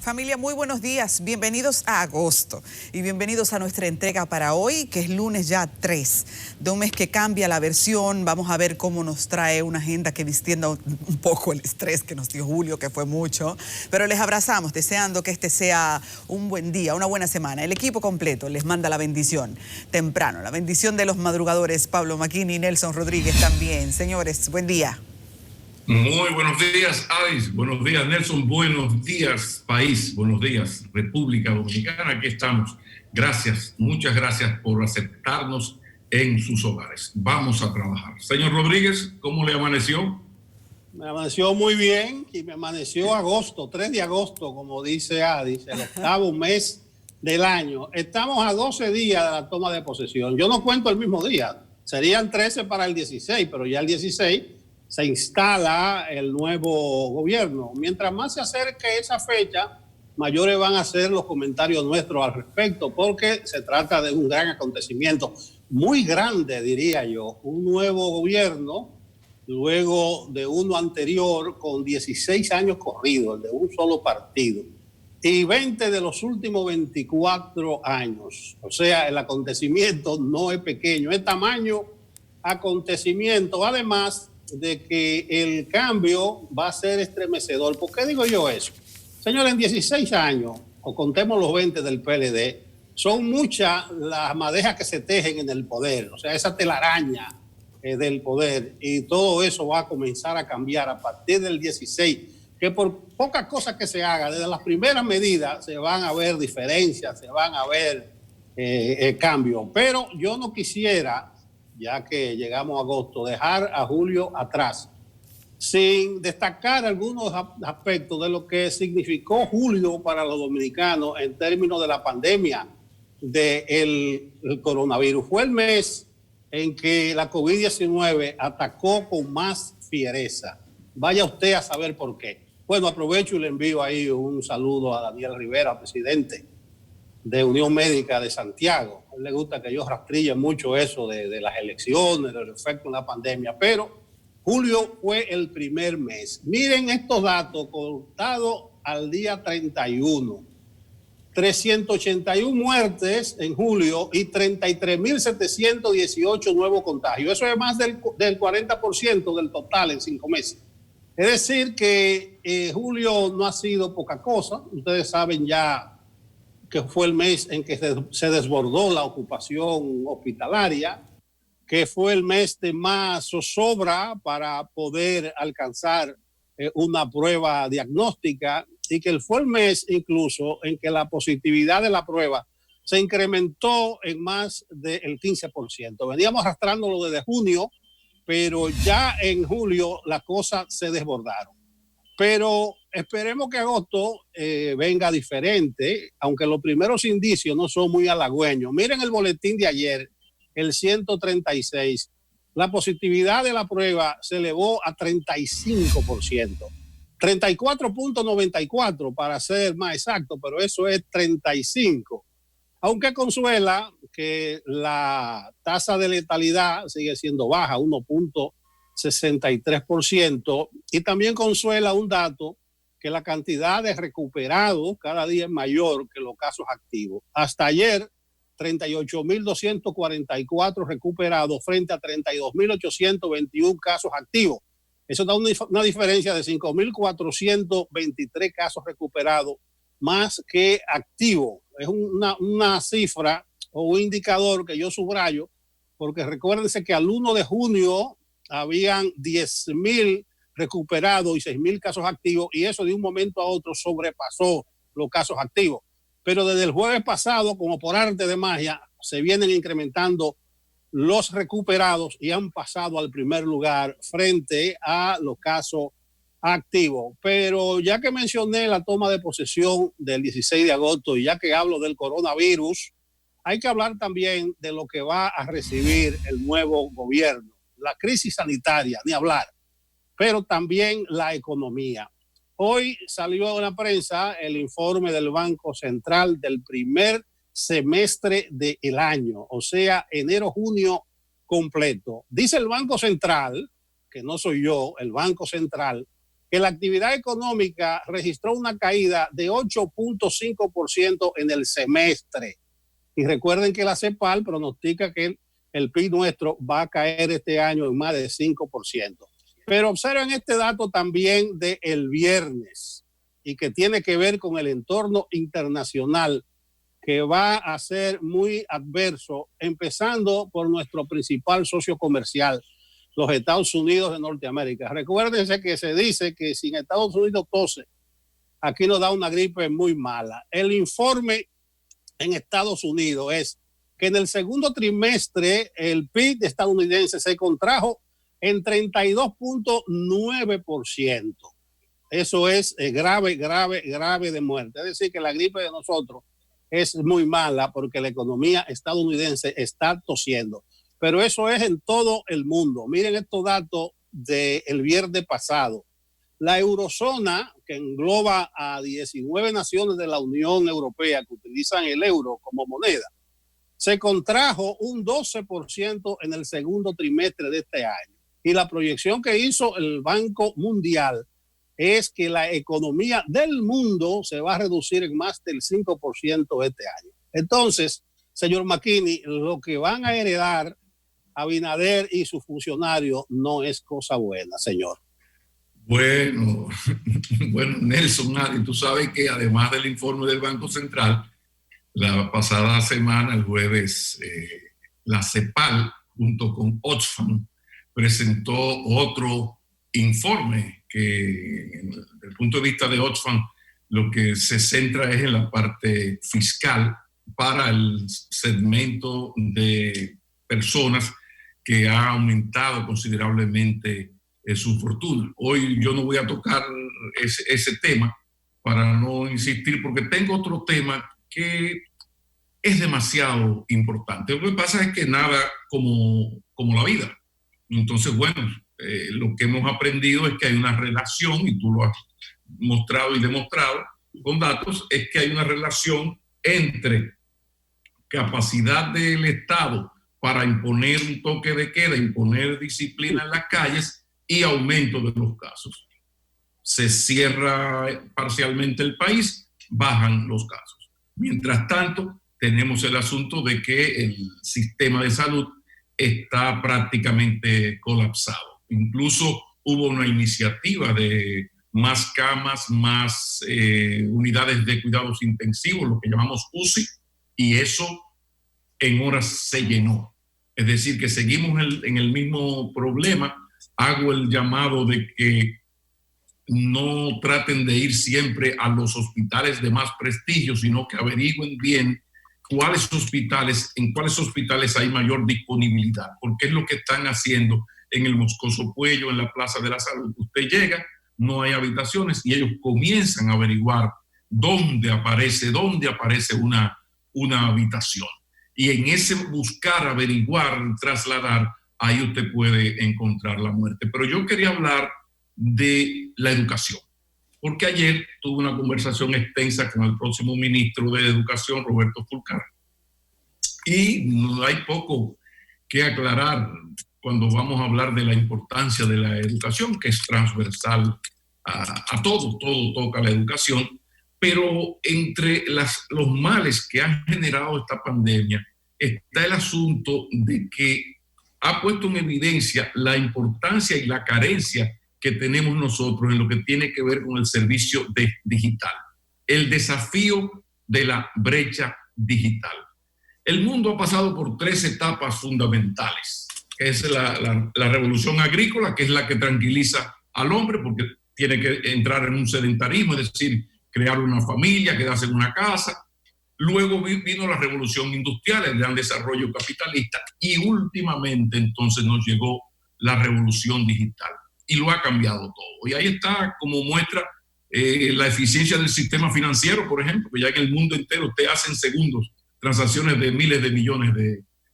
Familia, muy buenos días. Bienvenidos a agosto y bienvenidos a nuestra entrega para hoy, que es lunes ya 3 de un mes que cambia la versión. Vamos a ver cómo nos trae una agenda que distienda un poco el estrés que nos dio Julio, que fue mucho. Pero les abrazamos, deseando que este sea un buen día, una buena semana. El equipo completo les manda la bendición temprano. La bendición de los madrugadores, Pablo Maquini y Nelson Rodríguez también. Señores, buen día. Muy buenos días, Adis. Buenos días, Nelson. Buenos días, país. Buenos días, República Dominicana. Aquí estamos. Gracias, muchas gracias por aceptarnos en sus hogares. Vamos a trabajar. Señor Rodríguez, ¿cómo le amaneció? Me amaneció muy bien y me amaneció agosto, 3 de agosto, como dice Adis, el octavo mes del año. Estamos a 12 días de la toma de posesión. Yo no cuento el mismo día. Serían 13 para el 16, pero ya el 16... se instala el nuevo gobierno. Mientras más se acerque esa fecha, mayores van a ser los comentarios nuestros al respecto, porque se trata de un gran acontecimiento, muy grande, diría yo. Un nuevo gobierno, luego de uno anterior, con 16 años corridos, el de un solo partido, y 20 de los últimos 24 años. O sea, el acontecimiento no es pequeño, es tamaño acontecimiento. Además de que el cambio va a ser estremecedor. ¿Por qué digo yo eso? Señores, en 16 años, o contemos los 20 del PLD, son muchas las madejas que se tejen en el poder, o sea, esa telaraña del poder, y todo eso va a comenzar a cambiar a partir del 16, que por pocas cosas que se haga, desde las primeras medidas, se van a ver diferencias, se van a ver cambios. Pero yo no quisiera, ya que llegamos a agosto, dejar a Julio atrás, sin destacar algunos aspectos de lo que significó Julio para los dominicanos en términos de la pandemia del coronavirus. Fue el mes en que la COVID-19 atacó con más fiereza. Vaya usted a saber por qué. Bueno, aprovecho y le envío ahí un saludo a Daniel Rivera, presidente de Unión Médica de Santiago. A él le gusta que yo rastrille mucho eso de las elecciones, del efecto de la pandemia, pero julio fue el primer mes. Miren estos datos contados al día 31. 381 muertes en julio y 33.718 nuevos contagios. Eso es más del 40% del total en 5 meses. Es decir que julio no ha sido poca cosa. Ustedes saben ya que fue el mes en que se desbordó la ocupación hospitalaria, que fue el mes de más zozobra para poder alcanzar una prueba diagnóstica, y que fue el mes incluso en que la positividad de la prueba se incrementó en más del 15%. Veníamos arrastrándolo desde junio, pero ya en julio las cosas se desbordaron. Pero esperemos que agosto venga diferente, aunque los primeros indicios no son muy halagüeños. Miren el boletín de ayer, el 136. La positividad de la prueba se elevó a 35%. 34.94 para ser más exacto, pero eso es 35. Aunque consuela que la tasa de letalidad sigue siendo baja, 1.63%, y también consuela un dato, que la cantidad de recuperados cada día es mayor que los casos activos. Hasta ayer, 38.244 recuperados frente a 32.821 casos activos. Eso da una diferencia de 5.423 casos recuperados más que activos. Es una cifra o un indicador que yo subrayo, porque recuérdense que al 1 de junio habían 10.000 recuperados y 6.000 casos activos, y eso de un momento a otro sobrepasó los casos activos. Pero desde el jueves pasado, como por arte de magia, se vienen incrementando los recuperados y han pasado al primer lugar frente a los casos activos. Pero ya que mencioné la toma de posesión del 16 de agosto y ya que hablo del coronavirus, hay que hablar también de lo que va a recibir el nuevo gobierno. La crisis sanitaria, ni hablar, pero también la economía. Hoy salió en la prensa el informe del Banco Central del primer semestre del año, o sea, enero-junio completo. Dice el Banco Central, que no soy yo, el Banco Central, que la actividad económica registró una caída de 8.5% en el semestre. Y recuerden que la CEPAL pronostica que el PIB nuestro va a caer este año en más de 5%. Pero observen este dato también del viernes y que tiene que ver con el entorno internacional, que va a ser muy adverso, empezando por nuestro principal socio comercial, los Estados Unidos de Norteamérica. Recuérdense que se dice que si en Estados Unidos tose, aquí nos da una gripe muy mala. El informe en Estados Unidos es que en el segundo trimestre el PIB estadounidense se contrajo en 32.9%. Eso es grave de muerte. Es decir, que la gripe de nosotros es muy mala porque la economía estadounidense está tosiendo. Pero eso es en todo el mundo. Miren estos datos del viernes pasado. La eurozona, que engloba a 19 naciones de la Unión Europea que utilizan el euro como moneda, se contrajo un 12% en el segundo trimestre de este año. Y la proyección que hizo el Banco Mundial es que la economía del mundo se va a reducir en más del 5% este año. Entonces, señor McKinney, lo que van a heredar Abinader y sus funcionarios no es cosa buena, señor. Bueno, Nelson, tú sabes que además del informe del Banco Central, la pasada semana, el jueves, la CEPAL, junto con Oxfam, presentó otro informe que, desde el punto de vista de Oxfam, lo que se centra es en la parte fiscal para el segmento de personas que ha aumentado considerablemente su fortuna. Hoy yo no voy a tocar ese tema para no insistir, porque tengo otro tema que es demasiado importante. Lo que pasa es que nada como la vida. Entonces, bueno, lo que hemos aprendido es que hay una relación, y tú lo has mostrado y demostrado con datos, es que hay una relación entre capacidad del Estado para imponer un toque de queda, imponer disciplina en las calles y aumento de los casos. Se cierra parcialmente el país, bajan los casos. Mientras tanto, tenemos el asunto de que el sistema de salud está prácticamente colapsado. Incluso hubo una iniciativa de más camas, más unidades de cuidados intensivos, lo que llamamos UCI, y eso en horas se llenó. Es decir, que seguimos en el mismo problema. Hago el llamado de que no traten de ir siempre a los hospitales de más prestigio, sino que averigüen bien en cuáles hospitales hay mayor disponibilidad, porque es lo que están haciendo en el Moscoso Puello, en la Plaza de la Salud. Usted llega, no hay habitaciones y ellos comienzan a averiguar dónde aparece una habitación. Y en ese buscar, averiguar, trasladar, ahí usted puede encontrar la muerte. Pero yo quería hablar de la educación, porque ayer tuve una conversación extensa con el próximo ministro de Educación, Roberto Fulcar, y no hay poco que aclarar cuando vamos a hablar de la importancia de la educación, que es transversal a todo toca la educación. Pero entre los males que ha generado esta pandemia está el asunto de que ha puesto en evidencia la importancia y la carencia que tenemos nosotros en lo que tiene que ver con el servicio digital, el desafío de la brecha digital. El mundo ha pasado por 3 etapas fundamentales, que es la revolución agrícola, que es la que tranquiliza al hombre porque tiene que entrar en un sedentarismo, es decir, crear una familia, quedarse en una casa. Luego vino la revolución industrial, el gran desarrollo capitalista, y últimamente entonces nos llegó la revolución digital y lo ha cambiado todo. Y ahí está como muestra la eficiencia del sistema financiero, por ejemplo, que ya en el mundo entero te hacen segundos transacciones de miles de millones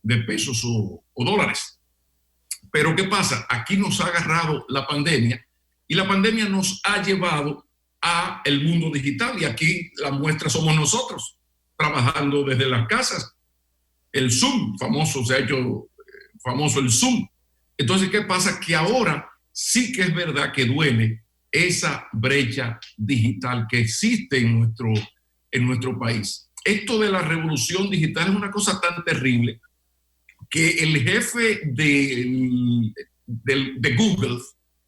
de pesos o dólares. Pero ¿qué pasa? Aquí nos ha agarrado la pandemia y la pandemia nos ha llevado a el mundo digital, y aquí la muestra somos nosotros, trabajando desde las casas. El Zoom, se ha hecho famoso el Zoom. Entonces, ¿qué pasa? Que ahora sí que es verdad que duele esa brecha digital que existe en nuestro país. Esto de la revolución digital es una cosa tan terrible que el jefe de Google,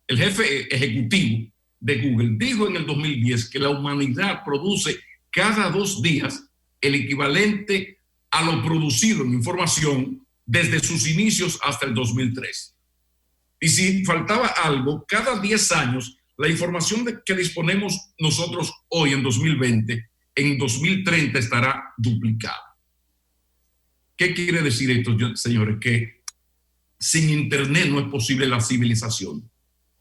el jefe ejecutivo de Google, dijo en el 2010 que la humanidad produce cada 2 días el equivalente a lo producido en información desde sus inicios hasta el 2003. Y si faltaba algo, cada 10 años, la información que disponemos nosotros hoy en 2020, en 2030 estará duplicada. ¿Qué quiere decir esto, señores? Que sin Internet no es posible la civilización.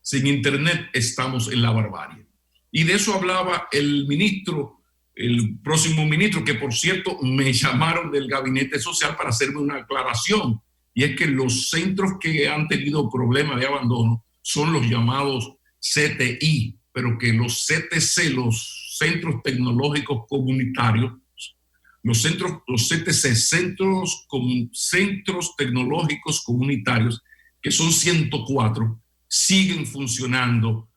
Sin Internet estamos en la barbarie. Y de eso hablaba el próximo ministro, que por cierto me llamaron del Gabinete Social para hacerme una aclaración. Y es que los centros que han tenido problemas de abandono son los llamados CTI, pero que los CTC, los Centros Tecnológicos Comunitarios, los CTC, Centros Tecnológicos Comunitarios, que son 104, siguen funcionando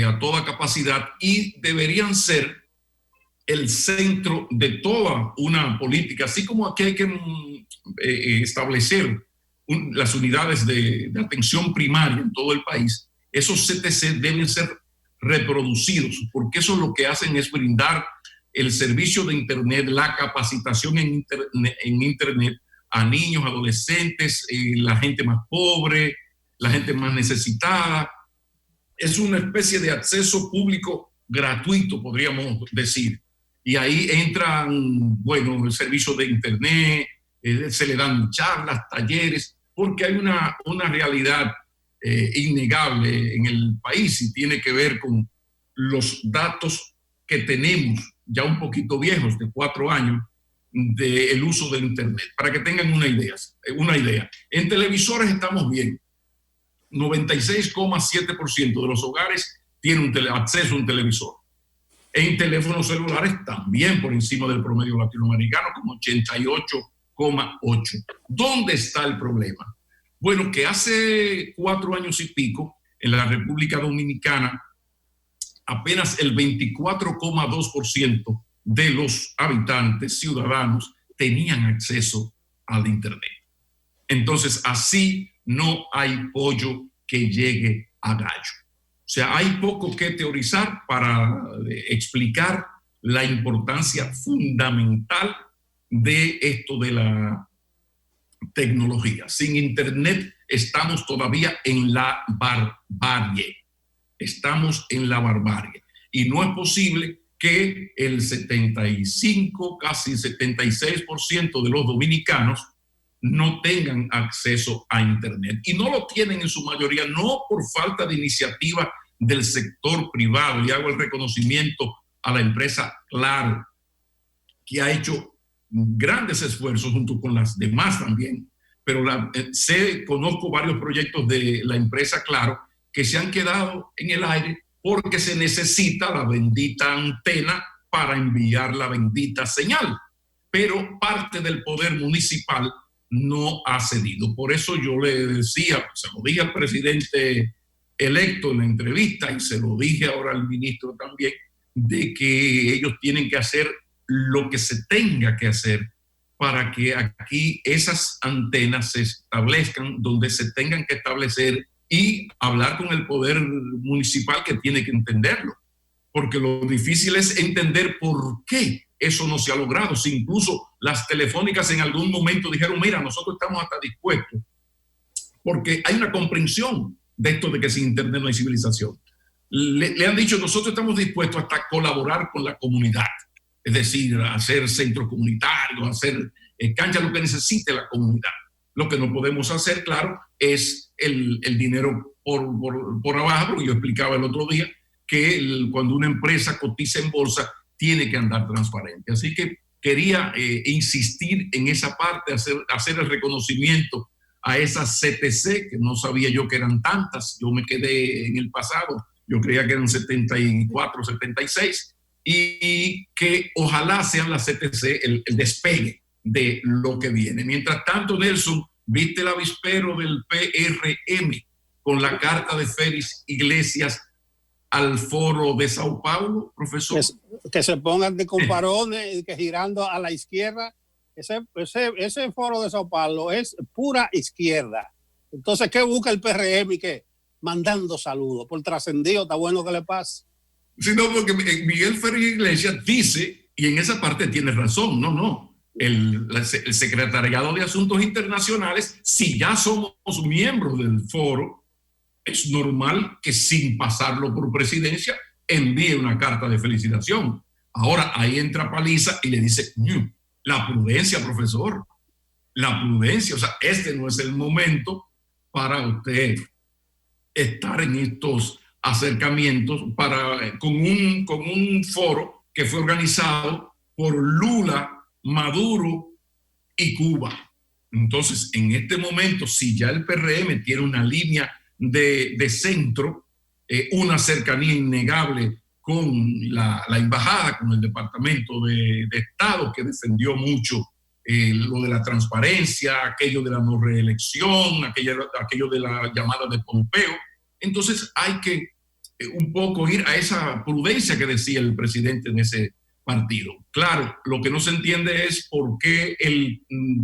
a toda capacidad y deberían ser el centro de toda una política, así como aquí hay que establecer las unidades de atención primaria en todo el país. Esos CTC deben ser reproducidos, porque eso lo que hacen es brindar el servicio de Internet, la capacitación en Internet a niños, adolescentes, la gente más pobre, la gente más necesitada. Es una especie de acceso público gratuito, podríamos decir. Y ahí entran, bueno, el servicio de Internet, se le dan charlas, talleres, porque hay una realidad innegable en el país y tiene que ver con los datos que tenemos ya un poquito viejos, de 4 años, del uso del Internet. Para que tengan una idea. En televisores estamos bien. 96,7% de los hogares tienen acceso a un televisor. En teléfonos celulares también por encima del promedio latinoamericano, como 88,8%. ¿Dónde está el problema? Bueno, que hace 4 años y pico, en la República Dominicana, apenas el 24,2% de los habitantes, ciudadanos, tenían acceso al Internet. Entonces, así no hay pollo que llegue a gallo. O sea, hay poco que teorizar para explicar la importancia fundamental de esto de la tecnología. Sin Internet estamos todavía en la barbarie. Estamos en la barbarie. Y no es posible que el 75, casi 76% de los dominicanos no tengan acceso a Internet. Y no lo tienen en su mayoría, no por falta de iniciativa del sector privado. Y hago el reconocimiento a la empresa Claro, que ha hecho grandes esfuerzos junto con las demás también. Pero conozco varios proyectos de la empresa Claro que se han quedado en el aire porque se necesita la bendita antena para enviar la bendita señal. Pero parte del poder municipal no ha cedido. Por eso yo le decía, se lo dije al presidente electo en la entrevista y se lo dije ahora al ministro también, de que ellos tienen que hacer lo que se tenga que hacer para que aquí esas antenas se establezcan donde se tengan que establecer y hablar con el poder municipal, que tiene que entenderlo. Porque lo difícil es entender por qué eso no se ha logrado. Si incluso las telefónicas en algún momento dijeron, mira, nosotros estamos hasta dispuestos, porque hay una comprensión de esto de que sin Internet no hay civilización. Le han dicho, nosotros estamos dispuestos hasta a colaborar con la comunidad, es decir, hacer centros comunitarios, hacer canchas, lo que necesite la comunidad. Lo que no podemos hacer, claro, es el dinero por abajo, porque yo explicaba el otro día que cuando una empresa cotiza en bolsa, tiene que andar transparente. Así que quería insistir en esa parte, hacer el reconocimiento a esas CTC, que no sabía yo que eran tantas. Yo me quedé en el pasado, yo creía que eran 74, 76, y que ojalá sean las CTC el despegue de lo que viene. Mientras tanto, Nelson, viste el avispero del PRM con la carta de Félix Iglesias al foro de Sao Paulo, profesor? Que se pongan de comparones y que girando a la izquierda. Ese foro de Sao Paulo es pura izquierda. Entonces, ¿qué busca el PRM? ¿Y qué? Mandando saludos. Por trascendido, está bueno que le pase. Sí, no, porque Miguel Ferrer Iglesias dice, y en esa parte tiene razón, no. El Secretariado de Asuntos Internacionales, si ya somos miembros del foro, es normal que sin pasarlo por presidencia envíe una carta de felicitación. Ahora ahí entra Paliza y le dice, la prudencia, profesor, la prudencia, o sea, este no es el momento para usted estar en estos acercamientos con un foro que fue organizado por Lula, Maduro y Cuba. Entonces, en este momento, si ya el PRM tiene una línea de centro, una cercanía innegable con la embajada, con el Departamento de Estado, que defendió mucho lo de la transparencia, aquello de la no reelección, aquello de la llamada de Pompeo. Entonces hay que un poco ir a esa prudencia que decía el presidente de ese partido. Claro, lo que no se entiende es por qué el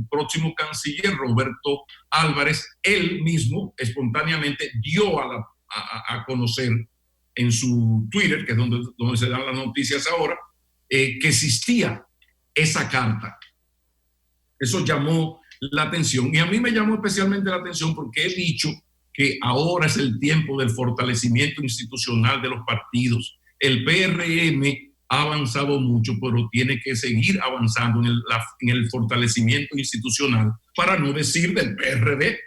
próximo canciller, Roberto Álvarez, él mismo espontáneamente dio a conocer en su Twitter, que es donde se dan las noticias ahora, que existía esa carta. Eso llamó la atención. Y a mí me llamó especialmente la atención porque he dicho que ahora es el tiempo del fortalecimiento institucional de los partidos. El PRM ha avanzado mucho, pero tiene que seguir avanzando en el fortalecimiento institucional, para no decir del PRD,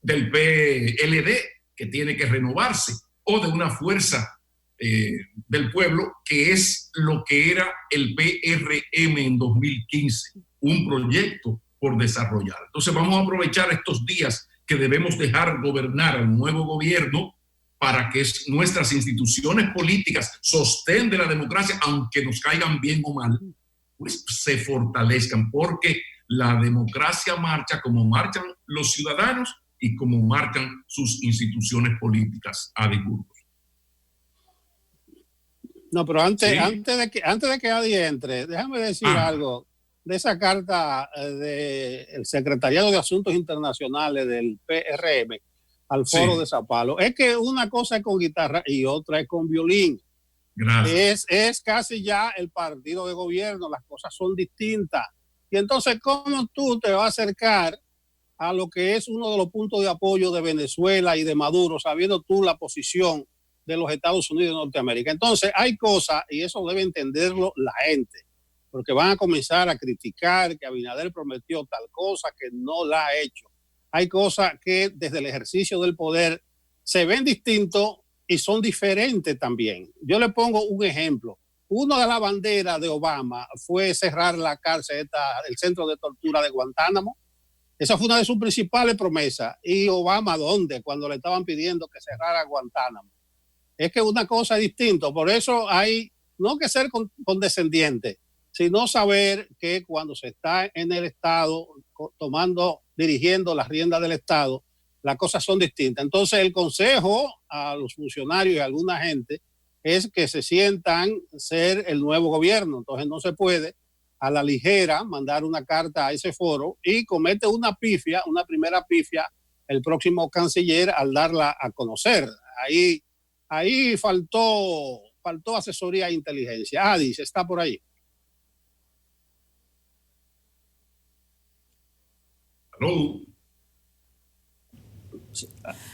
del PLD, que tiene que renovarse, o de una fuerza del pueblo, que es lo que era el PRM en 2015, un proyecto por desarrollar. Entonces vamos a aprovechar estos días que debemos dejar gobernar al nuevo gobierno para que nuestras instituciones políticas, sostén de la democracia, aunque nos caigan bien o mal, pues se fortalezcan, porque la democracia marcha como marchan los ciudadanos y como marcan sus instituciones políticas. No, pero antes de que Adi entre, déjame decir algo de esa carta del Secretariado de Asuntos Internacionales del PRM al foro de Sao Paulo. Es que una cosa es con guitarra y otra es con violín. Gracias. Es casi ya el partido de gobierno, las cosas son distintas. Y entonces, ¿cómo tú te vas a acercar a lo que es uno de los puntos de apoyo de Venezuela y de Maduro, sabiendo tú la posición de los Estados Unidos de Norteamérica? Entonces, hay cosas, y eso debe entenderlo la gente, porque van a comenzar a criticar que Abinader prometió tal cosa que no la ha hecho. Hay cosas que desde el ejercicio del poder se ven distintos y son diferentes también. Yo le pongo un ejemplo. Una de las banderas de Obama fue cerrar la cárcel, el centro de tortura de Guantánamo. Esa fue una de sus principales promesas. ¿Y Obama dónde? Cuando le estaban pidiendo que cerrara Guantánamo. Es que una cosa es distinta. Por eso hay no que ser condescendiente, sino saber que cuando se está en el Estado dirigiendo las riendas del Estado, las cosas son distintas. Entonces el consejo a los funcionarios y a alguna gente es que se sientan ser el nuevo gobierno. Entonces no se puede a la ligera mandar una carta a ese foro y comete una primera pifia el próximo canciller al darla a conocer. Ahí faltó asesoría e inteligencia. Adis está por ahí.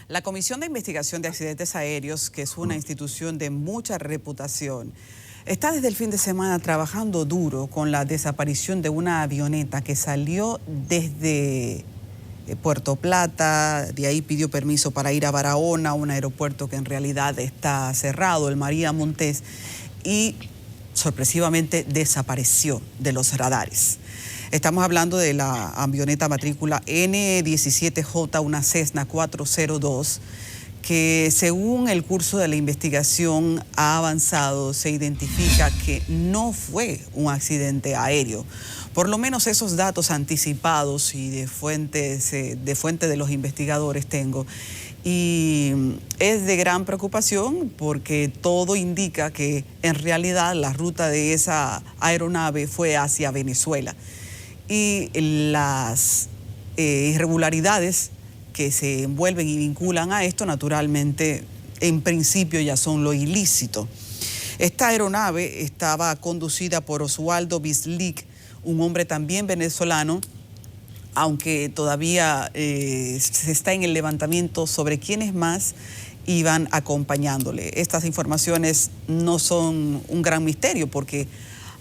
La Comisión de Investigación de Accidentes Aéreos, que es una institución de mucha reputación, está desde el fin de semana trabajando duro con la desaparición de una avioneta que salió desde Puerto Plata, de ahí pidió permiso para ir a Barahona, un aeropuerto que en realidad está cerrado, el María Montés, y sorpresivamente desapareció de los radares. Estamos hablando de la avioneta matrícula N17J, una Cessna 402, que según el curso de la investigación ha avanzado, se identifica que no fue un accidente aéreo. Por lo menos esos datos anticipados y de fuente de los investigadores tengo. Y es de gran preocupación porque todo indica que en realidad la ruta de esa aeronave fue hacia Venezuela. Y las irregularidades que se envuelven y vinculan a esto, naturalmente, en principio ya son lo ilícito. Esta aeronave estaba conducida por Oswaldo Bislik, un hombre también venezolano, aunque todavía se está en el levantamiento sobre quiénes más iban acompañándole. Estas informaciones no son un gran misterio porque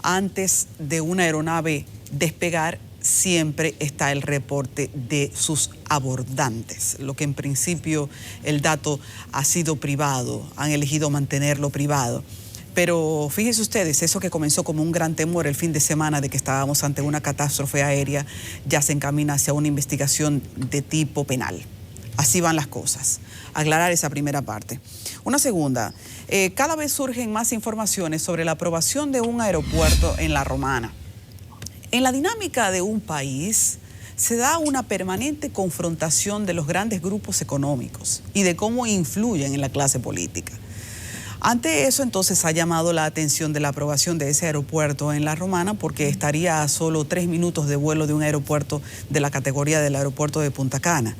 antes de una aeronave despegar siempre está el reporte de sus abordantes, lo que en principio el dato ha sido privado, han elegido mantenerlo privado. Pero fíjense ustedes, eso que comenzó como un gran temor el fin de semana de que estábamos ante una catástrofe aérea, ya se encamina hacia una investigación de tipo penal. Así van las cosas. Aclarar esa primera parte. Una segunda, cada vez surgen más informaciones sobre la aprobación de un aeropuerto en La Romana. En la dinámica de un país se da una permanente confrontación de los grandes grupos económicos y de cómo influyen en la clase política. Ante eso, entonces, ha llamado la atención de la aprobación de ese aeropuerto en La Romana porque estaría a solo 3 minutos de vuelo de un aeropuerto de la categoría del aeropuerto de Punta Cana.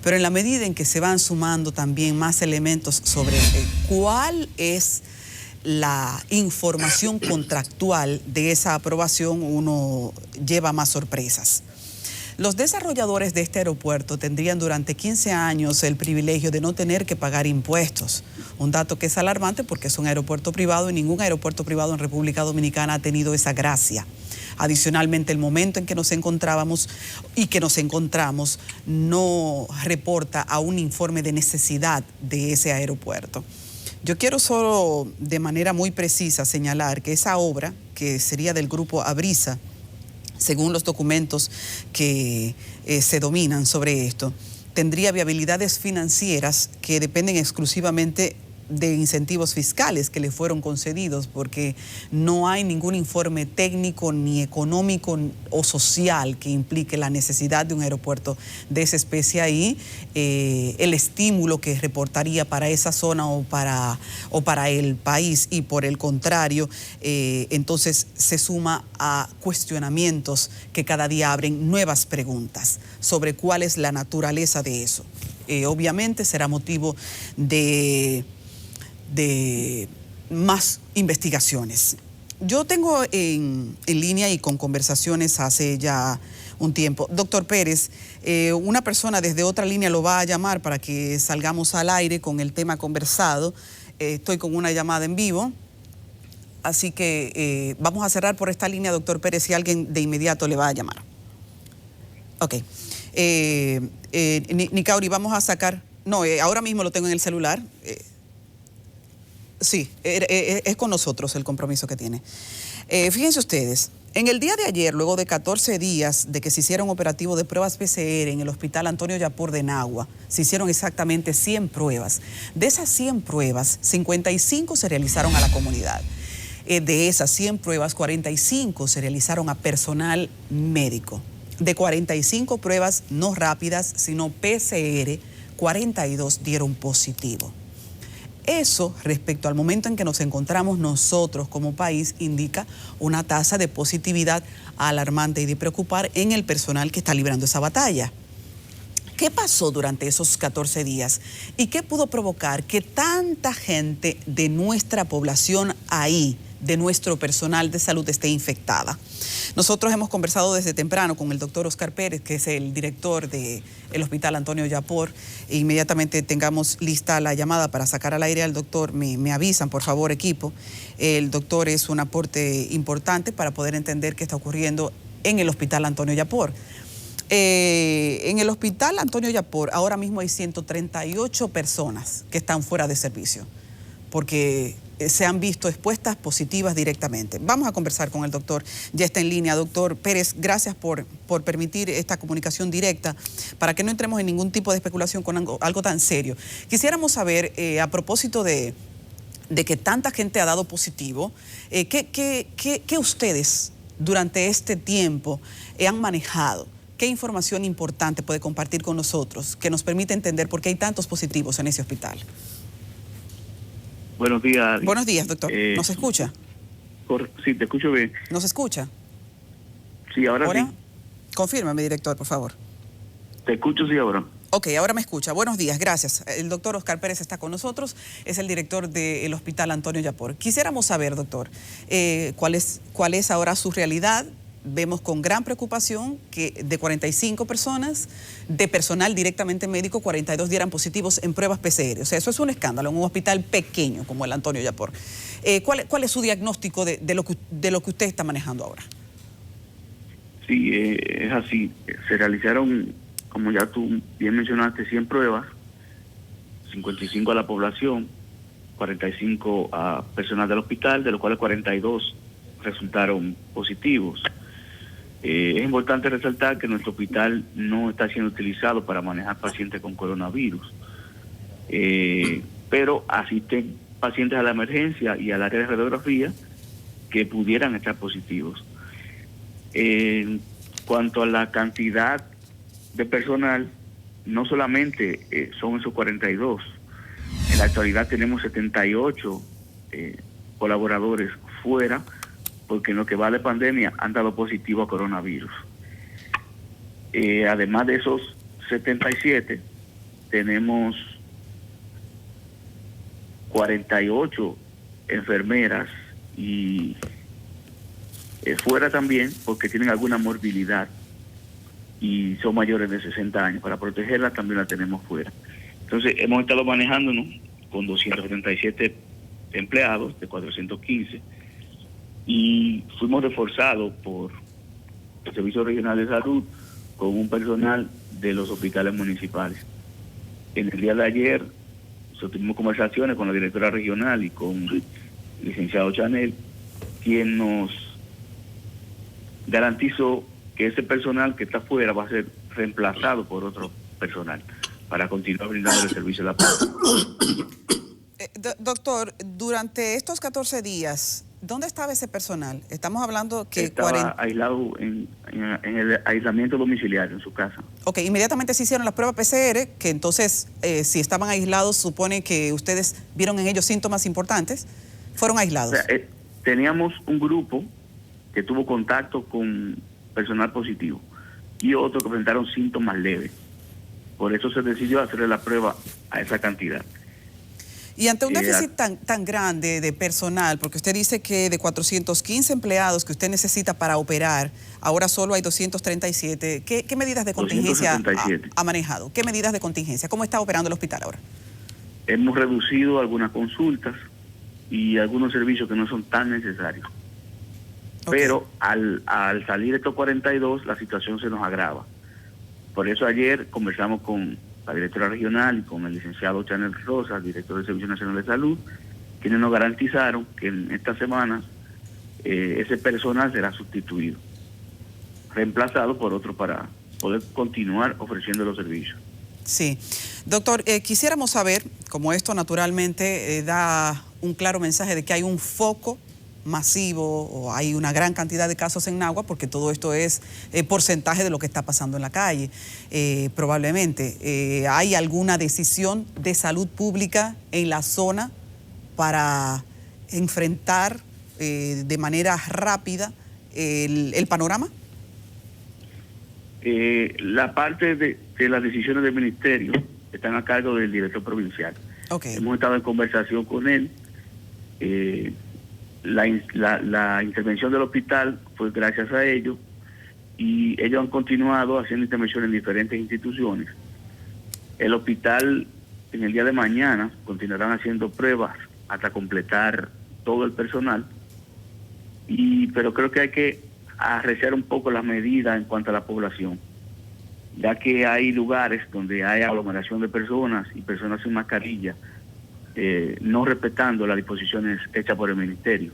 Pero en la medida en que se van sumando también más elementos sobre cuál es la información contractual de esa aprobación, uno lleva más sorpresas. Los desarrolladores de este aeropuerto tendrían durante 15 años el privilegio de no tener que pagar impuestos. Un dato que es alarmante porque es un aeropuerto privado y ningún aeropuerto privado en República Dominicana ha tenido esa gracia. Adicionalmente, el momento en que nos encontrábamos y que nos encontramos no reporta a un informe de necesidad de ese aeropuerto. Yo quiero solo de manera muy precisa señalar que esa obra, que sería del grupo Abrisa, según los documentos que se dominan sobre esto, tendría viabilidades financieras que dependen exclusivamente de incentivos fiscales que le fueron concedidos, porque no hay ningún informe técnico ni económico o social que implique la necesidad de un aeropuerto de esa especie ahí, el estímulo que reportaría para esa zona o para el país, y por el contrario, entonces se suma a cuestionamientos que cada día abren nuevas preguntas sobre cuál es la naturaleza de eso. Obviamente será motivo de más investigaciones. Yo tengo en línea y con conversaciones hace ya un tiempo. Doctor Pérez, una persona desde otra línea lo va a llamar para que salgamos al aire con el tema conversado. Estoy con una llamada en vivo, así que vamos a cerrar por esta línea, doctor Pérez, si alguien de inmediato le va a llamar. Ok. Nicauri, vamos a sacar... No, ahora mismo lo tengo en el celular. Sí, es con nosotros el compromiso que tiene. Fíjense ustedes, en el día de ayer, luego de 14 días de que se hiciera un operativo de pruebas PCR en el Hospital Antonio Yapur de Nagua, se hicieron exactamente 100 pruebas. De esas 100 pruebas, 55 se realizaron a la comunidad. De esas 100 pruebas, 45 se realizaron a personal médico. De 45 pruebas no rápidas, sino PCR, 42 dieron positivo. Eso, respecto al momento en que nos encontramos nosotros como país, indica una tasa de positividad alarmante y de preocupar en el personal que está librando esa batalla. ¿Qué pasó durante esos 14 días? ¿Y qué pudo provocar que tanta gente de nuestra población ahí, de nuestro personal de salud, esté infectada? Nosotros hemos conversado desde temprano con el doctor Oscar Pérez, que es el director del Hospital Antonio Yapur. E inmediatamente tengamos lista la llamada para sacar al aire al doctor, me avisan, por favor, equipo. El doctor es un aporte importante para poder entender qué está ocurriendo en el Hospital Antonio Yapur. En el Hospital Antonio Yapur ahora mismo hay 138 personas que están fuera de servicio, porque se han visto expuestas positivas directamente. Vamos a conversar con el doctor, ya está en línea. Doctor Pérez, gracias por permitir esta comunicación directa para que no entremos en ningún tipo de especulación con algo tan serio. Quisiéramos saber, a propósito de que tanta gente ha dado positivo, ¿qué ustedes durante este tiempo han manejado? ¿qué información importante puede compartir con nosotros que nos permite entender por qué hay tantos positivos en ese hospital? Buenos días. Buenos días, doctor. ¿Nos escucha? Sí, te escucho bien. ¿Nos escucha? Sí, ahora sí. Confírmame, director, por favor. Te escucho, sí, ahora. Ok, ahora me escucha. Buenos días, gracias. El doctor Oscar Pérez está con nosotros, es el director del Hospital Antonio Yapor. Quisiéramos saber, doctor, cuál es ahora su realidad. Vemos con gran preocupación que de 45 personas, de personal directamente médico, 42 dieran positivos en pruebas PCR. O sea, eso es un escándalo en un hospital pequeño como el Antonio Yapor. ¿Cuál es su diagnóstico de lo que usted está manejando ahora? Sí, es así. Se realizaron, como ya tú bien mencionaste, 100 pruebas, 55 a la población, 45 a personal del hospital, de los cuales 42 resultaron positivos. Es importante resaltar que nuestro hospital no está siendo utilizado para manejar pacientes con coronavirus, pero asisten pacientes a la emergencia y al área de radiografía que pudieran estar positivos. En cuanto a la cantidad de personal, no solamente son esos 42, en la actualidad tenemos 78 colaboradores fuera, porque en lo que va de pandemia han dado positivo a coronavirus. Además de esos 77, tenemos 48 enfermeras y fuera también porque tienen alguna morbilidad y son mayores de 60 años. Para protegerlas también la tenemos fuera. Entonces hemos estado manejándonos con 277 empleados de 415 y fuimos reforzados por el Servicio Regional de Salud con un personal de los hospitales municipales. En el día de ayer tuvimos conversaciones con la directora regional y con el licenciado Chanel, quien nos garantizó que ese personal que está afuera va a ser reemplazado por otro personal para continuar brindando el servicio a la población. Doctor, durante estos 14 días, ¿dónde estaba ese personal? Estamos hablando que... Estaba aislado en el aislamiento domiciliario en su casa. Ok, inmediatamente se hicieron las pruebas PCR, que entonces, si estaban aislados, supone que ustedes vieron en ellos síntomas importantes. ¿Fueron aislados? O sea, teníamos un grupo que tuvo contacto con personal positivo y otros que presentaron síntomas leves. Por eso se decidió hacerle la prueba a esa cantidad. Y ante un déficit tan grande de personal, porque usted dice que de 415 empleados que usted necesita para operar, ahora solo hay 237, ¿qué medidas de contingencia ha manejado? ¿Qué medidas de contingencia? ¿Cómo está operando el hospital ahora? Hemos reducido algunas consultas y algunos servicios que no son tan necesarios. Okay. Pero al salir estos 42, la situación se nos agrava. Por eso ayer conversamos con la directora regional y con el licenciado Chanel Rosa, director del Servicio Nacional de Salud, quienes nos garantizaron que en esta semana ese personal será sustituido, reemplazado por otro para poder continuar ofreciendo los servicios. Sí. Doctor, quisiéramos saber, como esto naturalmente da un claro mensaje de que hay un foco masivo o hay una gran cantidad de casos en Nagua, porque todo esto es porcentaje de lo que está pasando en la calle, probablemente. ¿Hay alguna decisión de salud pública en la zona para enfrentar de manera rápida el panorama? La parte de las decisiones del ministerio están a cargo del director provincial. Okay. Hemos estado en conversación con él. La intervención del hospital fue gracias a ellos y ellos han continuado haciendo intervenciones en diferentes instituciones. El hospital en el día de mañana continuarán haciendo pruebas hasta completar todo el personal, pero creo que hay que arreciar un poco las medidas en cuanto a la población, ya que hay lugares donde hay aglomeración de personas y personas sin mascarilla, no respetando las disposiciones hechas por el ministerio,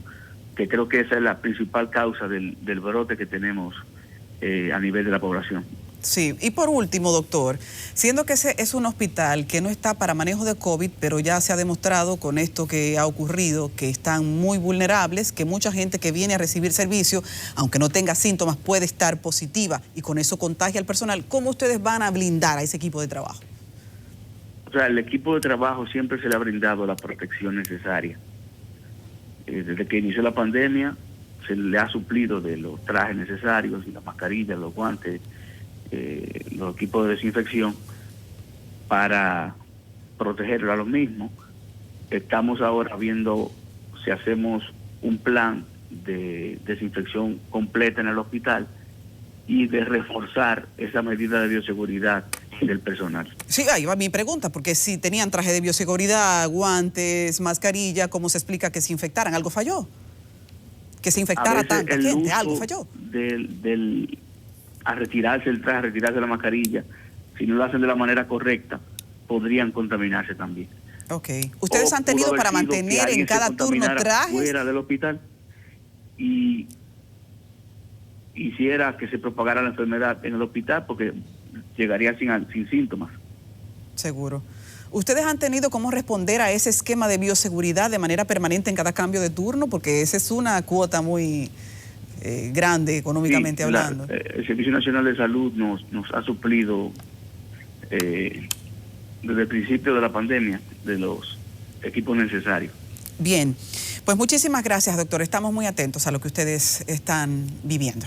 que creo que esa es la principal causa del brote que tenemos a nivel de la población. Sí, y por último, doctor, siendo que ese es un hospital que no está para manejo de COVID, pero ya se ha demostrado con esto que ha ocurrido que están muy vulnerables, que mucha gente que viene a recibir servicio, aunque no tenga síntomas, puede estar positiva y con eso contagia al personal, ¿cómo ustedes van a blindar a ese equipo de trabajo? O sea, el equipo de trabajo siempre se le ha brindado la protección necesaria. Desde que inició la pandemia, se le ha suplido de los trajes necesarios y las mascarillas, los guantes, los equipos de desinfección para protegerlo a los mismos. Estamos ahora viendo si hacemos un plan de desinfección completa en el hospital y de reforzar esa medida de bioseguridad del personal. Sí, ahí va mi pregunta, porque si tenían traje de bioseguridad, guantes, mascarilla, ¿cómo se explica que se infectaran? ¿Algo falló? Que se infectara tanta gente, algo falló. A retirarse el traje, a retirarse la mascarilla, si no lo hacen de la manera correcta, podrían contaminarse también. Ok. ¿Ustedes han tenido para mantener en cada turno trajes? Fuera del hospital y hiciera que se propagara la enfermedad en el hospital porque llegaría sin síntomas. Seguro. ¿Ustedes han tenido cómo responder a ese esquema de bioseguridad de manera permanente en cada cambio de turno? Porque esa es una cuota muy grande económicamente hablando. El Servicio Nacional de Salud nos ha suplido desde el principio de la pandemia de los equipos necesarios. Bien, pues muchísimas gracias, doctor. Estamos muy atentos a lo que ustedes están viviendo.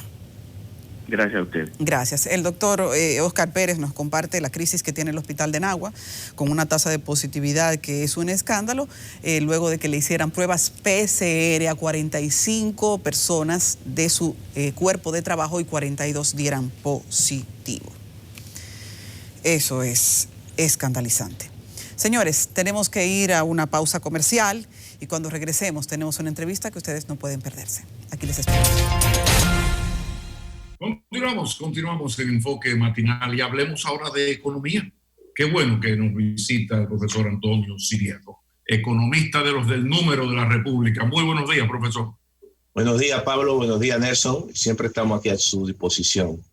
Gracias a usted. Gracias. El doctor Oscar Pérez nos comparte la crisis que tiene el hospital de Nagua, con una tasa de positividad que es un escándalo, luego de que le hicieran pruebas PCR a 45 personas de su cuerpo de trabajo y 42 dieran positivo. Eso es escandalizante. Señores, tenemos que ir a una pausa comercial y cuando regresemos tenemos una entrevista que ustedes no pueden perderse. Aquí les espero. Continuamos en Enfoque Matinal y hablemos ahora de economía. Qué bueno que nos visita el profesor Antonio Siriaco, economista de los del Número de la República. Muy buenos días, profesor. Buenos días, Pablo. Buenos días, Nelson. Siempre estamos aquí a su disposición.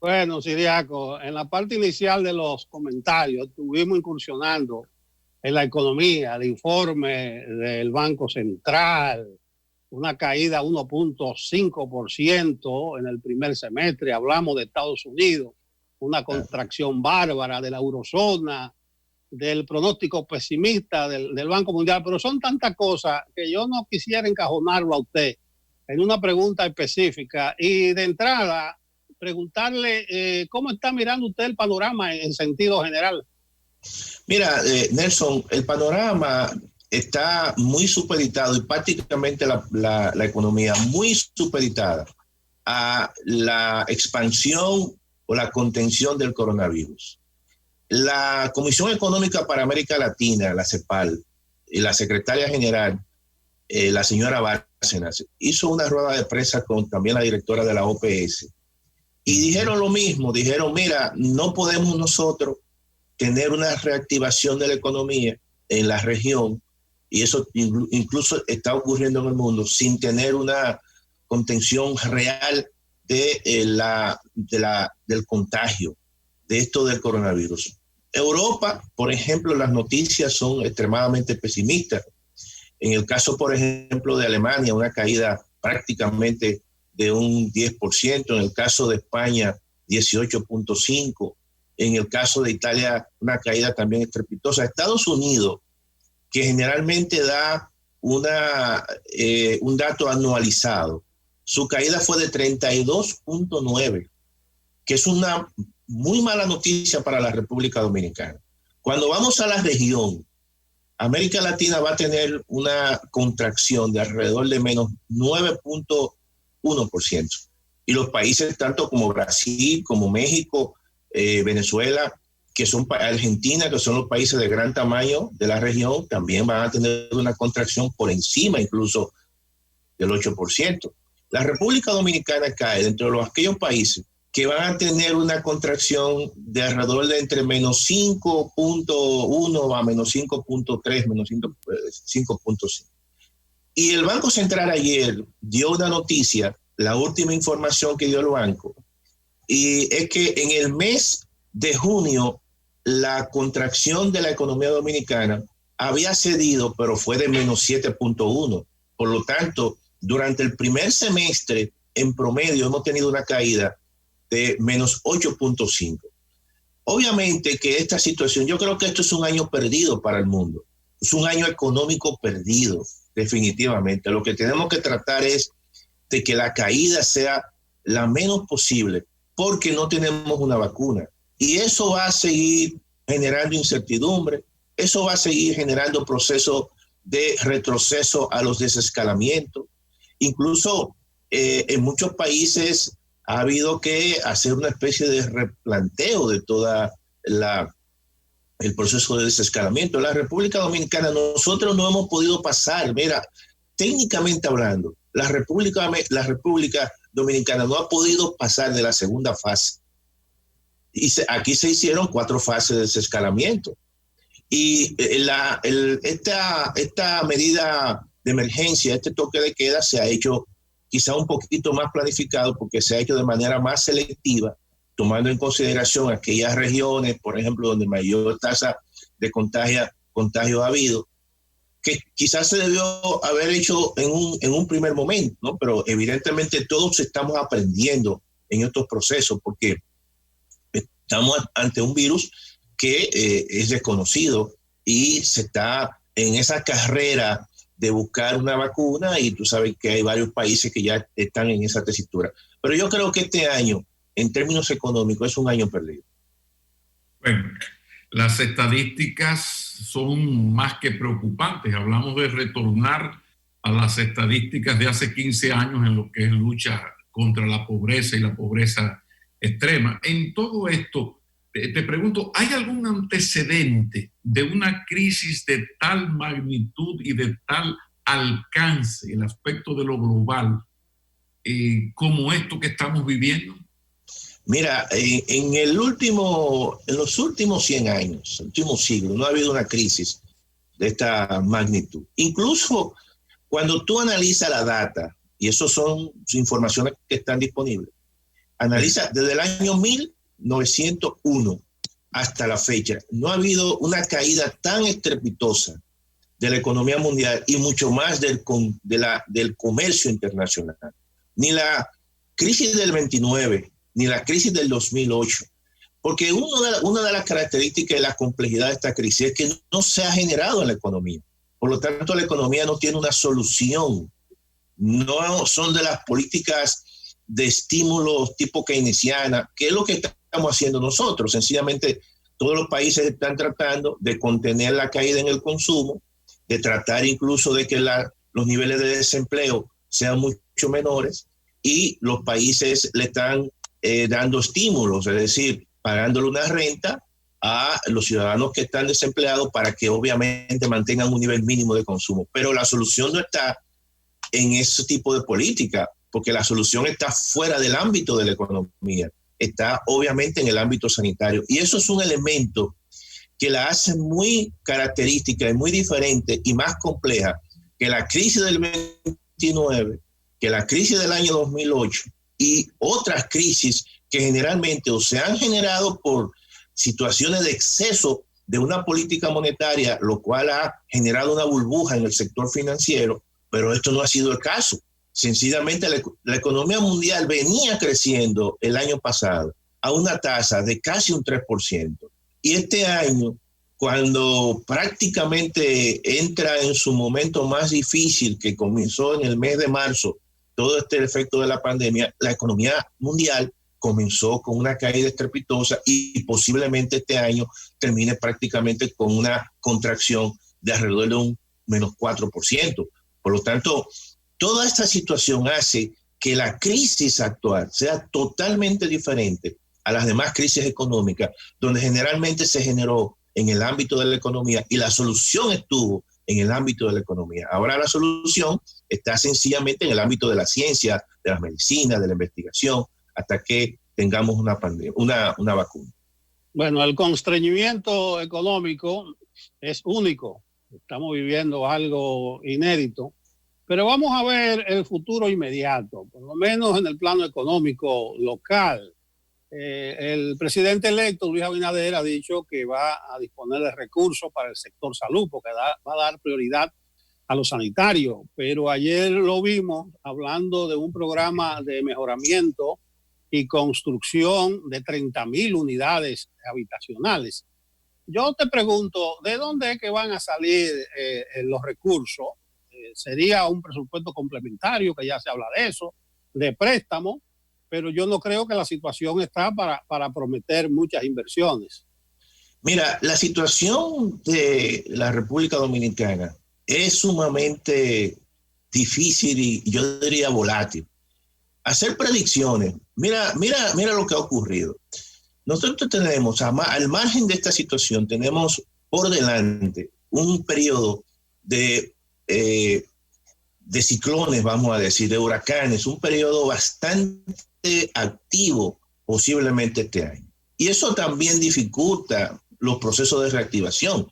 Bueno, Siriaco, en la parte inicial de los comentarios estuvimos incursionando en la economía, el informe del Banco Central, una caída 1.5% en el primer semestre. Hablamos de Estados Unidos, una contracción bárbara de la eurozona, del pronóstico pesimista del Banco Mundial, pero son tantas cosas que yo no quisiera encajonarlo a usted en una pregunta específica y de entrada preguntarle cómo está mirando usted el panorama en sentido general. Mira, Nelson, el panorama está muy supeditado y prácticamente la economía muy supeditada a la expansión o la contención del coronavirus. La Comisión Económica para América Latina, la CEPAL, y la secretaria general, la señora Bárcenas, hizo una rueda de prensa con también la directora de la OPS y dijeron lo mismo, dijeron, mira, no podemos nosotros tener una reactivación de la economía en la región, y eso incluso está ocurriendo en el mundo, sin tener una contención real del contagio, de esto del coronavirus. Europa, por ejemplo, las noticias son extremadamente pesimistas. En el caso, por ejemplo, de Alemania, una caída prácticamente de un 10%, en el caso de España, 18.5%, en el caso de Italia, una caída también estrepitosa. Estados Unidos, que generalmente da un dato anualizado, su caída fue de 32.9%, que es una muy mala noticia para la República Dominicana. Cuando vamos a la región, América Latina va a tener una contracción de alrededor de menos 9.1%. Y los países tanto como Brasil, como México, Venezuela, que son Argentina, que son los países de gran tamaño de la región, también van a tener una contracción por encima incluso del 8%. La República Dominicana cae dentro de aquellos países que van a tener una contracción de alrededor de entre menos 5.1 a menos 5.3, menos 5.5. Y el Banco Central ayer dio una noticia, la última información que dio el banco, y es que en el mes de junio la contracción de la economía dominicana había cedido, pero fue de menos 7.1. Por lo tanto, durante el primer semestre, en promedio, hemos tenido una caída de menos 8.5. Obviamente que esta situación, yo creo que esto es un año perdido para el mundo. Es un año económico perdido, definitivamente. Lo que tenemos que tratar es de que la caída sea la menos posible, porque no tenemos una vacuna. Y eso va a seguir generando incertidumbre, eso va a seguir generando procesos de retroceso a los desescalamientos. Incluso en muchos países ha habido que hacer una especie de replanteo de toda el proceso de desescalamiento. La República Dominicana, nosotros no hemos podido pasar, mira, técnicamente hablando, la República Dominicana no ha podido pasar de la segunda fase. Y aquí se hicieron 4 fases de desescalamiento. Y esta medida de emergencia, este toque de queda, se ha hecho quizá un poquito más planificado porque se ha hecho de manera más selectiva, tomando en consideración aquellas regiones, por ejemplo, donde mayor tasa de contagio ha habido, que quizás se debió haber hecho en un primer momento, ¿no? Pero evidentemente todos estamos aprendiendo en estos procesos porque estamos ante un virus que es desconocido y se está en esa carrera de buscar una vacuna, y tú sabes que hay varios países que ya están en esa tesitura. Pero yo creo que este año, en términos económicos, es un año perdido. Bueno, las estadísticas son más que preocupantes. Hablamos de retornar a las estadísticas de hace 15 años en lo que es lucha contra la pobreza y la pobreza extrema. En todo esto, te pregunto, ¿hay algún antecedente de una crisis de tal magnitud y de tal alcance, el aspecto de lo global, como esto que estamos viviendo? Mira, en los últimos 100 años, último siglo, no ha habido una crisis de esta magnitud. Incluso cuando tú analizas la data, y eso son informaciones que están disponibles, analiza desde el año 1901 hasta la fecha, no ha habido una caída tan estrepitosa de la economía mundial y mucho más del comercio internacional. Ni la crisis del 29, ni la crisis del 2008, porque una de las características de la complejidad de esta crisis es que no se ha generado en la economía. Por lo tanto, la economía no tiene una solución. No son de las políticas de estímulos tipo keynesiana, que es lo que estamos haciendo nosotros. Sencillamente, todos los países están tratando de contener la caída en el consumo, de tratar incluso de que los niveles de desempleo sean mucho menores, y los países le están dando estímulos, es decir, pagándole una renta a los ciudadanos que están desempleados para que obviamente mantengan un nivel mínimo de consumo. Pero la solución no está en ese tipo de política, porque la solución está fuera del ámbito de la economía, está obviamente en el ámbito sanitario. Y eso es un elemento que la hace muy característica y muy diferente y más compleja que la crisis del 29, que la crisis del año 2008 y otras crisis que generalmente o se han generado por situaciones de exceso de una política monetaria, lo cual ha generado una burbuja en el sector financiero, pero esto no ha sido el caso. Sencillamente la economía mundial venía creciendo el año pasado a una tasa de casi un 3%. Y este año, cuando prácticamente entra en su momento más difícil, que comenzó en el mes de marzo, todo este efecto de la pandemia, la economía mundial comenzó con una caída estrepitosa y posiblemente este año termine prácticamente con una contracción de alrededor de un menos 4%. Por lo tanto, toda esta situación hace que la crisis actual sea totalmente diferente a las demás crisis económicas, donde generalmente se generó en el ámbito de la economía y la solución estuvo en el ámbito de la economía. Ahora la solución está sencillamente en el ámbito de la ciencia, de la medicina, de la investigación, hasta que tengamos una pandemia, una vacuna. Bueno, el constreñimiento económico es único. Estamos viviendo algo inédito. Pero vamos a ver el futuro inmediato, por lo menos en el plano económico local. El presidente electo, Luis Abinader, ha dicho que va a disponer de recursos para el sector salud, porque va a dar prioridad a los sanitarios. Pero ayer lo vimos hablando de un programa de mejoramiento y construcción de 30,000 unidades habitacionales. Yo te pregunto, ¿de dónde es que van a salir los recursos? ¿Sería un presupuesto complementario, que ya se habla de eso, de préstamo? Pero yo no creo que la situación está para prometer muchas inversiones. Mira, la situación de la República Dominicana es sumamente difícil y yo diría volátil. Hacer predicciones, mira lo que ha ocurrido. Nosotros tenemos, al margen de esta situación, tenemos por delante un periodo de ciclones, vamos a decir, de huracanes, un periodo bastante activo posiblemente este año. Y eso también dificulta los procesos de reactivación.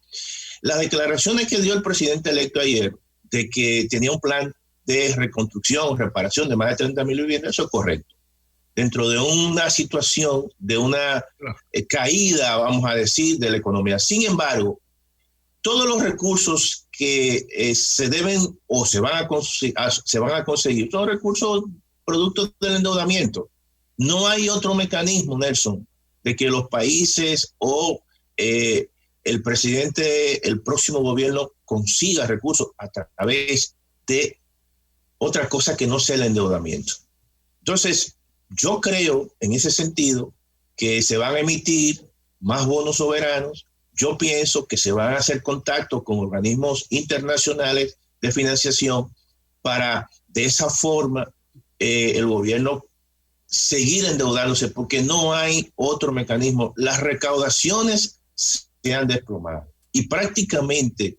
Las declaraciones que dio el presidente electo ayer de que tenía un plan de reconstrucción, reparación de más de 30,000 viviendas, eso es correcto. Dentro de una situación, de una caída, vamos a decir, de la economía. Sin embargo, todos los recursos que se deben o se van a conseguir son recursos producto del endeudamiento. No hay otro mecanismo, Nelson, de que los países o el presidente, el próximo gobierno consiga recursos a través de otra cosa que no sea el endeudamiento. Entonces, yo creo en ese sentido que se van a emitir más bonos soberanos. Yo pienso que se van a hacer contactos con organismos internacionales de financiación para de esa forma el gobierno seguir endeudándose, porque no hay otro mecanismo. Las recaudaciones se han desplomado y prácticamente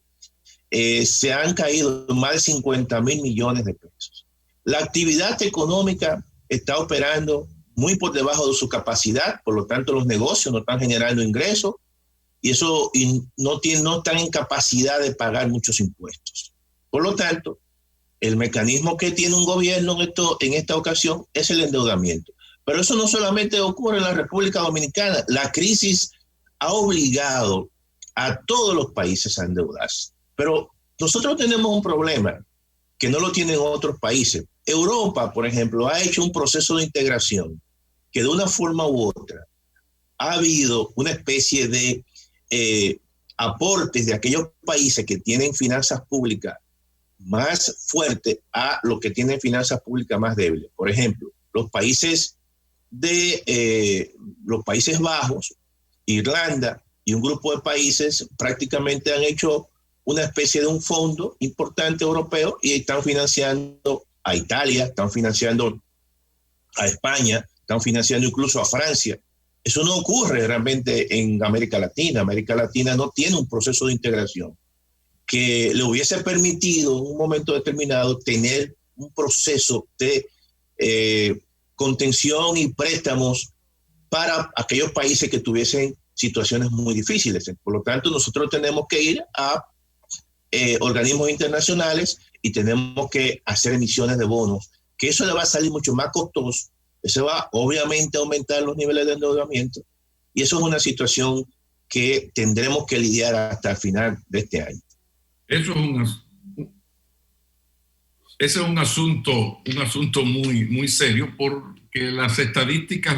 se han caído más de 50,000 millones de pesos. La actividad económica está operando muy por debajo de su capacidad, por lo tanto los negocios no están generando ingresos y no están en capacidad de pagar muchos impuestos. Por lo tanto, el mecanismo que tiene un gobierno en esta ocasión es el endeudamiento. Pero eso no solamente ocurre en la República Dominicana. La crisis ha obligado a todos los países a endeudarse. Pero nosotros tenemos un problema que no lo tienen otros países. Europa, por ejemplo, ha hecho un proceso de integración que de una forma u otra ha habido una especie de aportes de aquellos países que tienen finanzas públicas más fuertes a los que tienen finanzas públicas más débiles. Por ejemplo, los Países Bajos, Irlanda y un grupo de países prácticamente han hecho una especie de un fondo importante europeo y están financiando a Italia, están financiando a España, están financiando incluso a Francia. Eso no ocurre realmente en América Latina. América Latina no tiene un proceso de integración que le hubiese permitido en un momento determinado tener un proceso de contención y préstamos para aquellos países que tuviesen situaciones muy difíciles. Por lo tanto, nosotros tenemos que ir a organismos internacionales y tenemos que hacer emisiones de bonos, que eso le va a salir mucho más costoso, eso va obviamente a aumentar los niveles de endeudamiento y eso es una situación que tendremos que lidiar hasta el final de este año. Ese es un asunto muy, muy serio, porque las estadísticas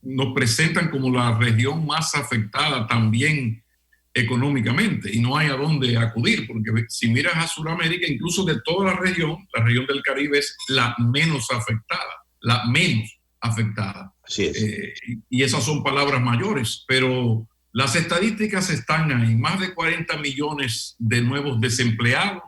nos presentan como la región más afectada también económicamente y no hay a dónde acudir, porque si miras a Sudamérica, incluso de toda la región del Caribe es la menos afectada. Así es. Y esas son palabras mayores, pero las estadísticas están ahí, más de 40 millones de nuevos desempleados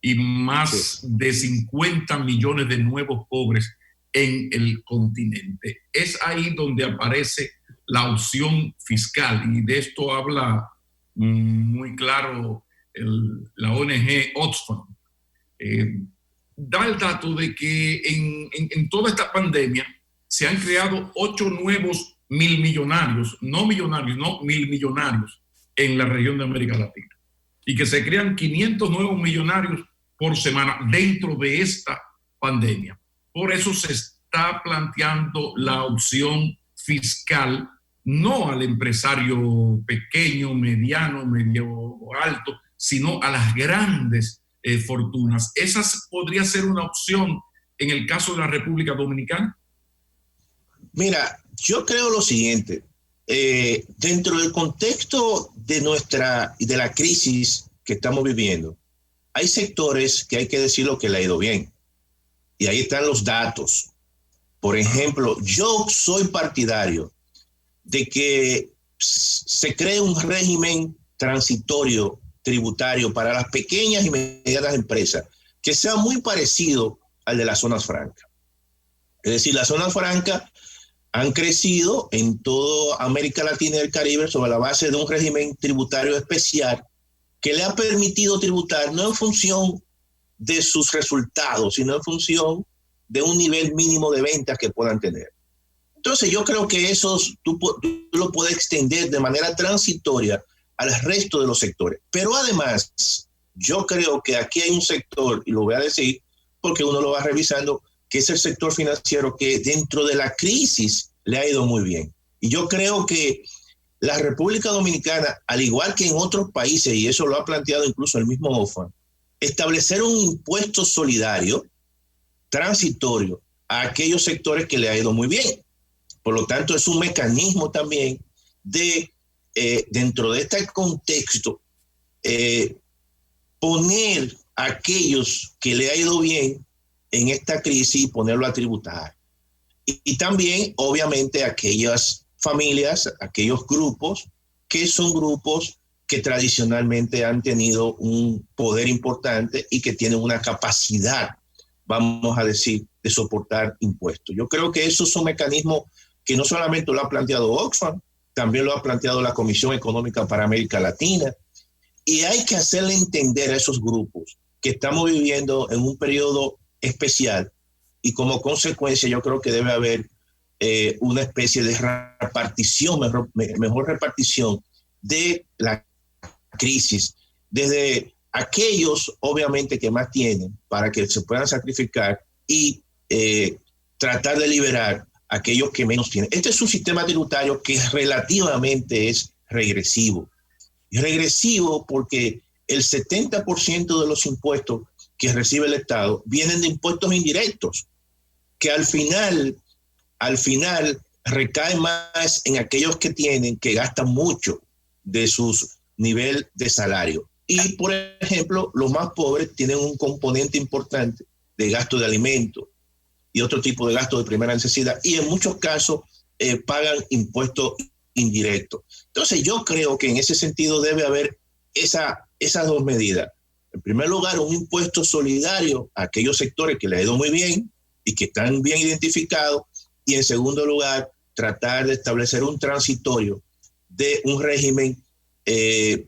y más de 50 millones de nuevos pobres en el continente. Es ahí donde aparece la opción fiscal y de esto habla muy claro la ONG Oxfam. Da el dato de que en toda esta pandemia se han creado 8 nuevos milmillonarios en la región de América Latina y que se crean 500 nuevos millonarios por semana dentro de esta pandemia. Por eso se está planteando la opción fiscal, no al empresario pequeño, mediano, medio alto, sino a las grandes fortunas. ¿Esa podría ser una opción en el caso de la República Dominicana? Mira, yo creo lo siguiente. Dentro del contexto de la crisis que estamos viviendo, hay sectores que hay que decirlo que le ha ido bien. Y ahí están los datos. Por ejemplo, yo soy partidario de que se cree un régimen transitorio tributario para las pequeñas y medianas empresas que sea muy parecido al de las zonas francas. Es decir, las zonas francas han crecido en toda América Latina y el Caribe sobre la base de un régimen tributario especial que le ha permitido tributar no en función de sus resultados, sino en función de un nivel mínimo de ventas que puedan tener. Entonces yo creo que eso tú lo puedes extender de manera transitoria al resto de los sectores. Pero además, yo creo que aquí hay un sector, y lo voy a decir porque uno lo va revisando, que es el sector financiero que dentro de la crisis le ha ido muy bien. Y yo creo que la República Dominicana, al igual que en otros países, y eso lo ha planteado incluso el mismo OFAN, establecer un impuesto solidario transitorio a aquellos sectores que le ha ido muy bien. Por lo tanto, es un mecanismo también de, dentro de este contexto, poner a aquellos que le ha ido bien en esta crisis y ponerlo a tributar. Y también, obviamente, aquellas familias, aquellos grupos que son grupos que tradicionalmente han tenido un poder importante y que tienen una capacidad, vamos a decir, de soportar impuestos. Yo creo que esos son mecanismos que no solamente lo ha planteado Oxfam, también lo ha planteado la Comisión Económica para América Latina, y hay que hacerle entender a esos grupos que estamos viviendo en un periodo especial y como consecuencia yo creo que debe haber una especie de repartición, mejor repartición de la crisis, desde aquellos obviamente que más tienen para que se puedan sacrificar y tratar de liberar a aquellos que menos tienen. Este es un sistema tributario que relativamente es regresivo. Regresivo porque el 70% de los impuestos que recibe el Estado vienen de impuestos indirectos, que al final recae más en aquellos que gastan mucho de su nivel de salario. Y, por ejemplo, los más pobres tienen un componente importante de gasto de alimentos y otro tipo de gasto de primera necesidad, y en muchos casos pagan impuestos indirectos. Entonces, yo creo que en ese sentido debe haber esas dos medidas. En primer lugar, un impuesto solidario a aquellos sectores que le ha ido muy bien y que están bien identificados, y en segundo lugar, tratar de establecer un transitorio de un régimen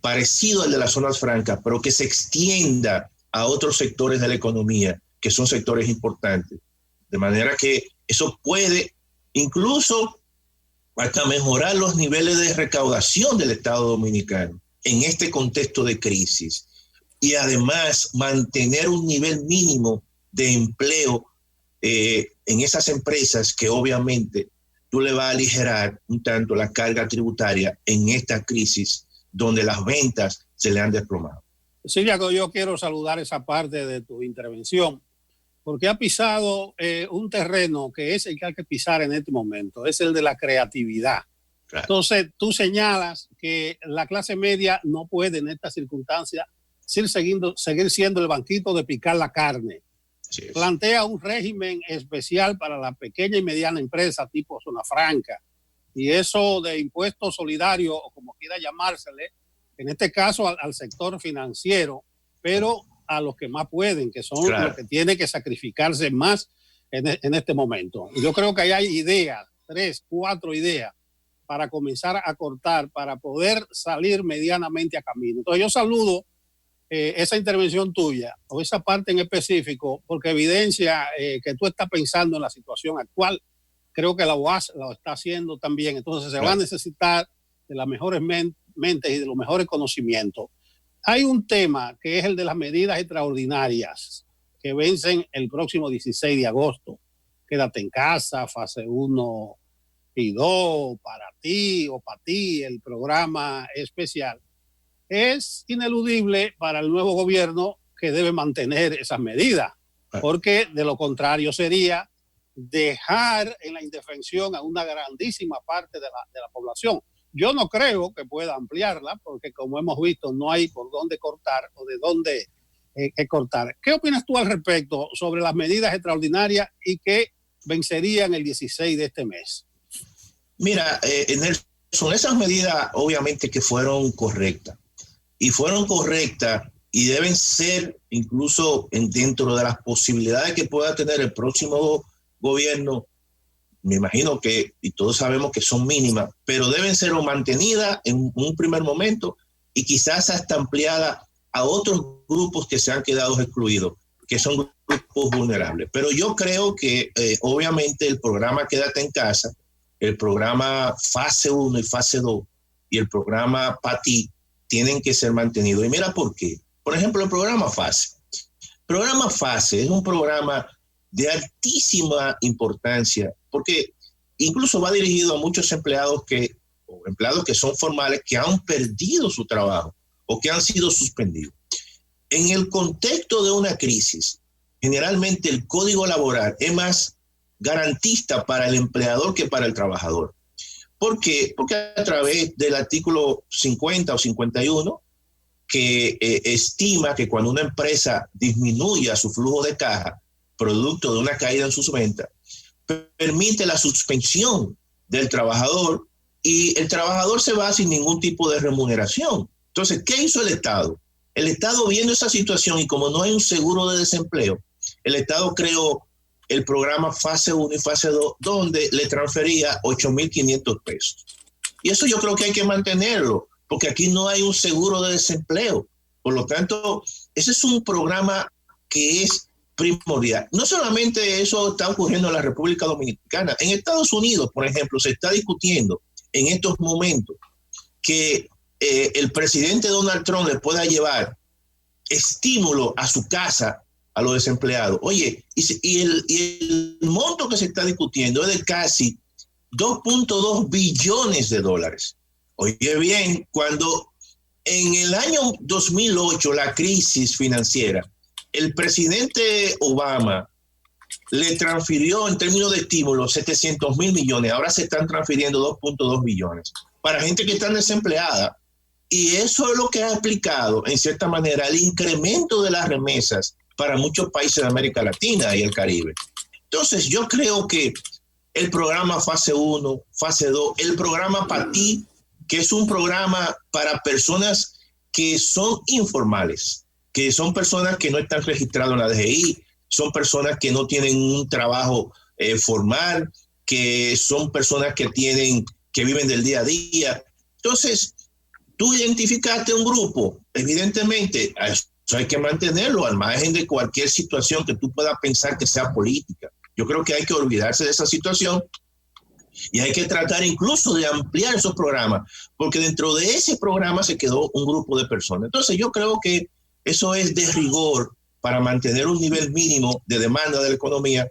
parecido al de las zonas francas, pero que se extienda a otros sectores de la economía, que son sectores importantes. De manera que eso puede incluso hasta mejorar los niveles de recaudación del Estado Dominicano en este contexto de crisis. Y además mantener un nivel mínimo de empleo en esas empresas que obviamente tú le vas a aligerar un tanto la carga tributaria en esta crisis donde las ventas se le han desplomado. Silvia, yo quiero saludar esa parte de tu intervención porque ha pisado un terreno que es el que hay que pisar en este momento, es el de la creatividad. Claro. Entonces, tú señalas que la clase media no puede en estas circunstancias seguir siendo el banquito de picar la carne. Sí, plantea un régimen especial para la pequeña y mediana empresa tipo zona franca. Y eso de impuesto solidario, o como quiera llamársele, en este caso al sector financiero, pero a los que más pueden, que son los que tienen que sacrificarse más en este momento. Yo creo que ahí hay ideas, 3, 4 ideas, para comenzar a cortar, para poder salir medianamente a camino. Entonces yo saludo esa intervención tuya, o esa parte en específico, porque evidencia que tú estás pensando en la situación actual. Creo que la UAS lo está haciendo también. Entonces se va a necesitar de las mejores mentes y de los mejores conocimientos. Hay un tema que es el de las medidas extraordinarias que vencen el próximo 16 de agosto. Quédate en casa, fase 1, y dos para ti o para ti, el programa especial, es ineludible para el nuevo gobierno que debe mantener esas medidas, porque de lo contrario sería dejar en la indefensión a una grandísima parte de la población. Yo no creo que pueda ampliarla, porque como hemos visto, no hay por dónde cortar o de dónde cortar. ¿Qué opinas tú al respecto sobre las medidas extraordinarias y que vencerían el 16 de este mes? Mira, son esas medidas obviamente que fueron correctas. Y fueron correctas y deben ser incluso dentro de las posibilidades que pueda tener el próximo gobierno. Me imagino que, y todos sabemos que son mínimas, pero deben ser mantenidas en un primer momento y quizás hasta ampliadas a otros grupos que se han quedado excluidos, que son grupos vulnerables. Pero yo creo que obviamente el programa Quédate en Casa, el programa fase 1 y fase 2 y el programa PATI tienen que ser mantenidos. Y mira por qué. Por ejemplo, el programa FASE. El programa FASE es un programa de altísima importancia porque incluso va dirigido a muchos empleados que son formales que han perdido su trabajo o que han sido suspendidos. En el contexto de una crisis, generalmente el código laboral es más garantista para el empleador que para el trabajador. ¿Por qué? Porque a través del artículo 50 o 51, que estima que cuando una empresa disminuya su flujo de caja, producto de una caída en sus ventas, permite la suspensión del trabajador y el trabajador se va sin ningún tipo de remuneración. Entonces, ¿qué hizo el Estado? El Estado, viendo esa situación y como no hay un seguro de desempleo, el Estado creó el programa fase 1 y fase 2, donde le transfería 8.500 pesos. Y eso yo creo que hay que mantenerlo, porque aquí no hay un seguro de desempleo. Por lo tanto, ese es un programa que es primordial. No solamente eso está ocurriendo en la República Dominicana. En Estados Unidos, por ejemplo, se está discutiendo en estos momentos que el presidente Donald Trump le pueda llevar estímulo a su casa a los desempleados. Oye, y el monto que se está discutiendo es de casi 2.2 billones de dólares. Oye bien, cuando en el año 2008, la crisis financiera, el presidente Obama le transfirió en términos de estímulo 700.000 millones, ahora se están transfiriendo 2.2 billones para gente que está desempleada. Y eso es lo que ha explicado, en cierta manera, el incremento de las remesas para muchos países de América Latina y el Caribe. Entonces, yo creo que el programa fase 1, fase 2, el programa PATI, que es un programa para personas que son informales, que son personas que no están registradas en la DGI, son personas que no tienen un trabajo formal, que son personas que viven del día a día. Entonces, tú identificaste un grupo, evidentemente, eso hay que mantenerlo al margen de cualquier situación que tú puedas pensar que sea política. Yo creo que hay que olvidarse de esa situación y hay que tratar incluso de ampliar esos programas, porque dentro de ese programa se quedó un grupo de personas. Entonces yo creo que eso es de rigor para mantener un nivel mínimo de demanda de la economía,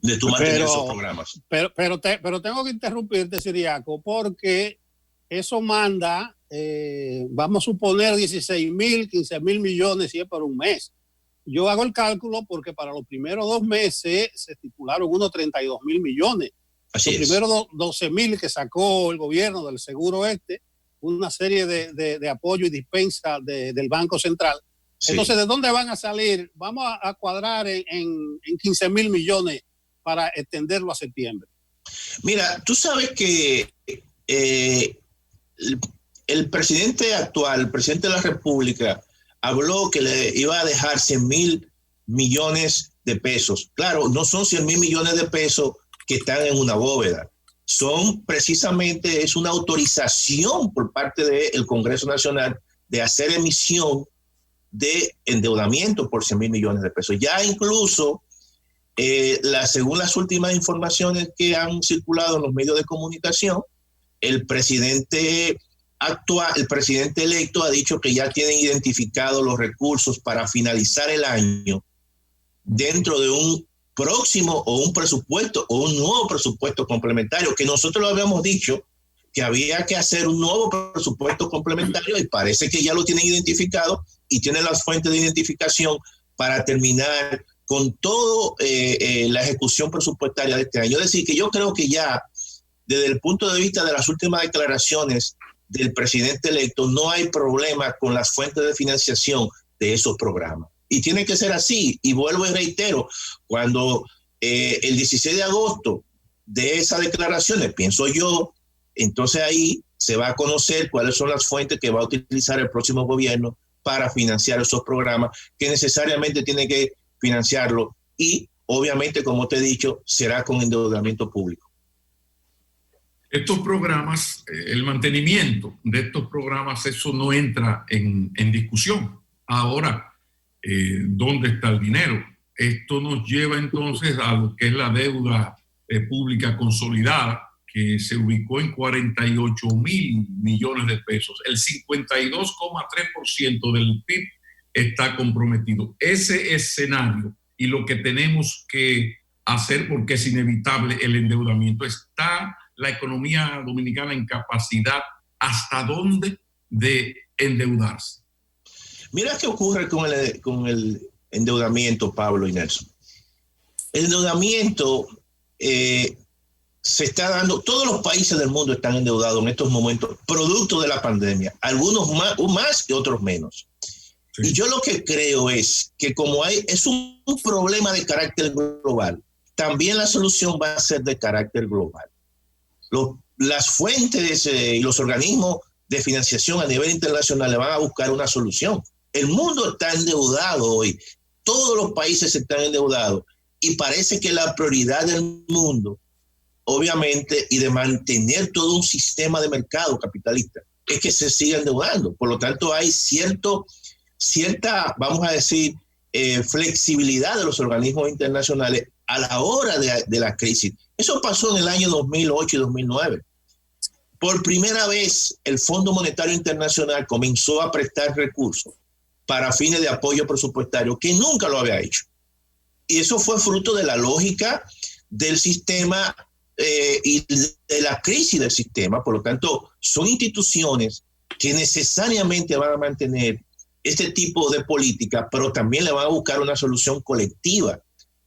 de tu mantener esos programas. Pero tengo que interrumpirte, Siriaco, porque eso manda, vamos a suponer 16.000, 15.000 millones si es por un mes. Yo hago el cálculo porque para los primeros 2 meses se estipularon unos 32.000 millones. Así los primeros 12.000 que sacó el gobierno del seguro una serie de apoyo y dispensa del Banco Central. Sí. Entonces, ¿de dónde van a salir? Vamos a cuadrar en 15.000 millones para extenderlo a septiembre. Mira, tú sabes que el presidente actual, el presidente de la República, habló que le iba a dejar 100.000 millones de pesos. Claro, no son 100.000 millones de pesos que están en una bóveda. Es una autorización por parte del Congreso Nacional de hacer emisión de endeudamiento por 100.000 millones de pesos. Ya incluso, según las últimas informaciones que han circulado en los medios de comunicación, el presidente electo ha dicho que ya tienen identificados los recursos para finalizar el año dentro de un próximo o un presupuesto o un nuevo presupuesto complementario, que nosotros lo habíamos dicho que había que hacer un nuevo presupuesto complementario y parece que ya lo tienen identificado y tienen las fuentes de identificación para terminar con toda la ejecución presupuestaria de este año. Es decir, que yo creo que ya desde el punto de vista de las últimas declaraciones del presidente electo no hay problema con las fuentes de financiación de esos programas. Y tiene que ser así. Y vuelvo y reitero, cuando el 16 de agosto de esas declaraciones, pienso yo, entonces ahí se va a conocer cuáles son las fuentes que va a utilizar el próximo gobierno para financiar esos programas que necesariamente tiene que financiarlo y obviamente, como te he dicho, será con endeudamiento público. Estos programas, el mantenimiento de estos programas, eso no entra en discusión. Ahora, ¿dónde está el dinero? Esto nos lleva entonces a lo que es la deuda pública consolidada, que se ubicó en 48.000 millones de pesos. El 52,3% del PIB está comprometido. Ese escenario y lo que tenemos que hacer, porque es inevitable el endeudamiento, está la economía dominicana en capacidad hasta dónde de endeudarse. Mira qué ocurre con el endeudamiento, Pablo y Nelson. El endeudamiento se está dando, todos los países del mundo están endeudados en estos momentos, producto de la pandemia, algunos más y otros menos. Sí. Y yo lo que creo es que como es un problema de carácter global, también la solución va a ser de carácter global. Las fuentes y los organismos de financiación a nivel internacional le van a buscar una solución. El mundo está endeudado hoy, todos los países están endeudados y parece que la prioridad del mundo, obviamente, y de mantener todo un sistema de mercado capitalista, es que se siga endeudando. Por lo tanto, hay cierta, vamos a decir, flexibilidad de los organismos internacionales a la hora de la crisis. Eso pasó en el año 2008 y 2009. Por primera vez, el Fondo Monetario Internacional comenzó a prestar recursos para fines de apoyo presupuestario, que nunca lo había hecho. Y eso fue fruto de la lógica del sistema y de la crisis del sistema. Por lo tanto, son instituciones que necesariamente van a mantener este tipo de política, pero también le van a buscar una solución colectiva.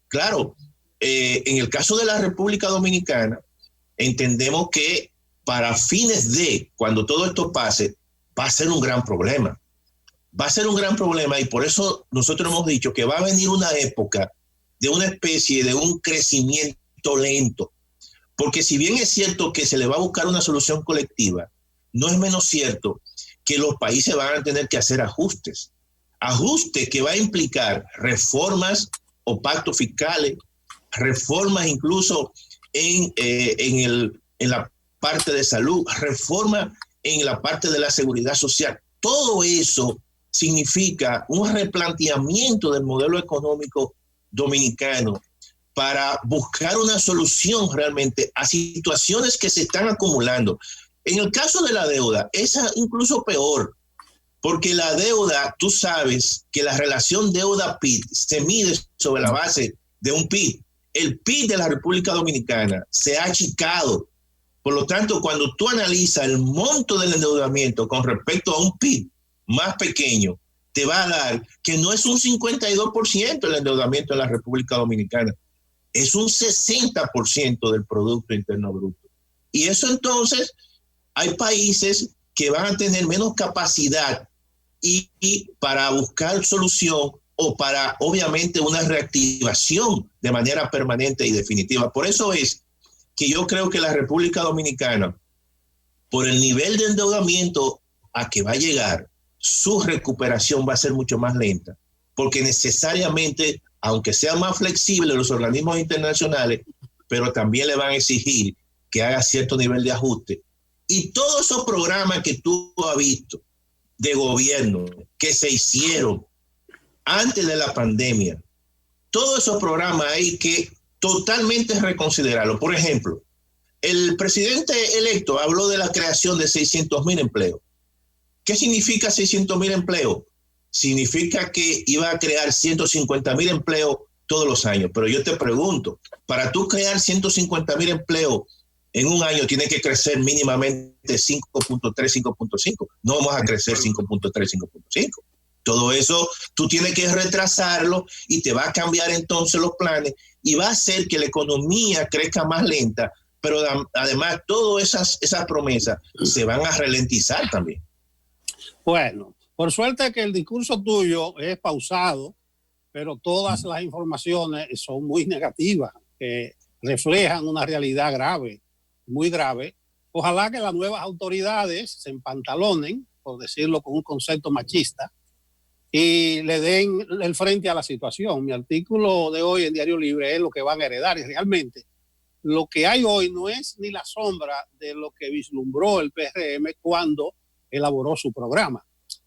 Claro, en el caso de la República Dominicana, entendemos que para fines de, cuando todo esto pase, va a ser un gran problema. Va a ser un gran problema y por eso nosotros hemos dicho que va a venir una época de una especie de un crecimiento lento. Porque si bien es cierto que se le va a buscar una solución colectiva, no es menos cierto que los países van a tener que hacer ajustes. Ajustes que va a implicar reformas o pactos fiscales, reformas incluso en la parte de salud, reformas en la parte de la seguridad social. Todo eso significa un replanteamiento del modelo económico dominicano para buscar una solución realmente a situaciones que se están acumulando. En el caso de la deuda, es incluso peor, porque la deuda, tú sabes que la relación deuda-PIB se mide sobre la base de un PIB. El PIB de la República Dominicana se ha achicado. Por lo tanto, cuando tú analizas el monto del endeudamiento con respecto a un PIB más pequeño, te va a dar que no es un 52% el endeudamiento en la República Dominicana, es un 60% del Producto Interno Bruto. Y eso entonces, hay países que van a tener menos capacidad y para buscar solución o para, obviamente, una reactivación de manera permanente y definitiva. Por eso es que yo creo que la República Dominicana, por el nivel de endeudamiento a que va a llegar, su recuperación va a ser mucho más lenta, porque necesariamente, aunque sea más flexible los organismos internacionales, pero también le van a exigir que haga cierto nivel de ajuste. Y todos esos programas que tú has visto de gobierno que se hicieron antes de la pandemia, todos esos programas hay que totalmente reconsiderarlos. Por ejemplo, el presidente electo habló de la creación de 600,000 empleos. ¿Qué significa 600,000 empleos? Significa que iba a crear 150,000 empleos todos los años. Pero yo te pregunto, para tú crear 150,000 empleos en un año, tiene que crecer mínimamente 5.3, 5.5. No vamos a crecer 5.3, 5.5. Todo eso tú tienes que retrasarlo y te va a cambiar entonces los planes y va a hacer que la economía crezca más lenta, pero además todas esas promesas se van a ralentizar también. Bueno, por suerte que el discurso tuyo es pausado, pero todas las informaciones son muy negativas, que reflejan una realidad grave, muy grave. Ojalá que las nuevas autoridades se empantalonen, por decirlo con un concepto machista, y le den el frente a la situación. Mi artículo de hoy en Diario Libre es lo que van a heredar, y realmente lo que hay hoy no es ni la sombra de lo que vislumbró el PRM cuando elaboró su programa.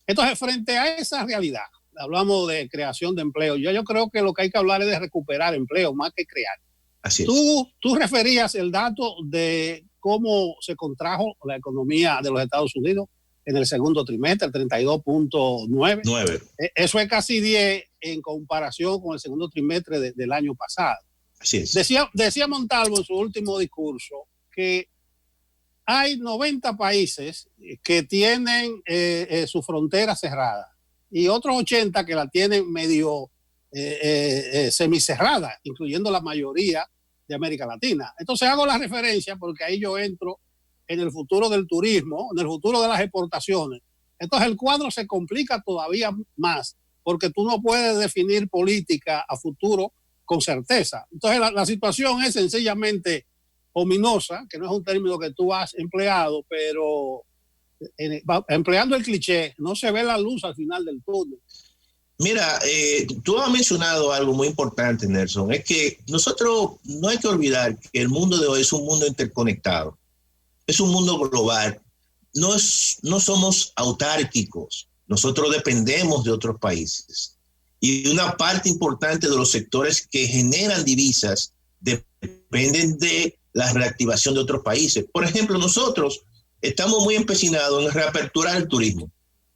Entonces, frente a esa realidad, hablamos de creación de empleo. Yo creo que lo que hay que hablar es de recuperar empleo más que crear. Así es. Tú referías el dato de cómo se contrajo la economía de los Estados Unidos en el segundo trimestre, el 32.9. Eso es casi 10 en comparación con el segundo trimestre del año pasado. Así es. Decía Montalvo en su último discurso que hay 90 países que tienen su frontera cerrada y otros 80 que la tienen medio semicerrada, incluyendo la mayoría de América Latina. Entonces hago la referencia porque ahí yo entro en el futuro del turismo, en el futuro de las exportaciones. Entonces el cuadro se complica todavía más porque tú no puedes definir política a futuro con certeza. Entonces la situación es sencillamente ominosa, que no es un término que tú has empleado, pero empleando el cliché, no se ve la luz al final del túnel. Mira, tú has mencionado algo muy importante, Nelson, es que nosotros no hay que olvidar que el mundo de hoy es un mundo interconectado, es un mundo global, no somos autárquicos, nosotros dependemos de otros países y una parte importante de los sectores que generan divisas dependen de la reactivación de otros países. Por ejemplo, nosotros estamos muy empecinados en reaperturar el turismo,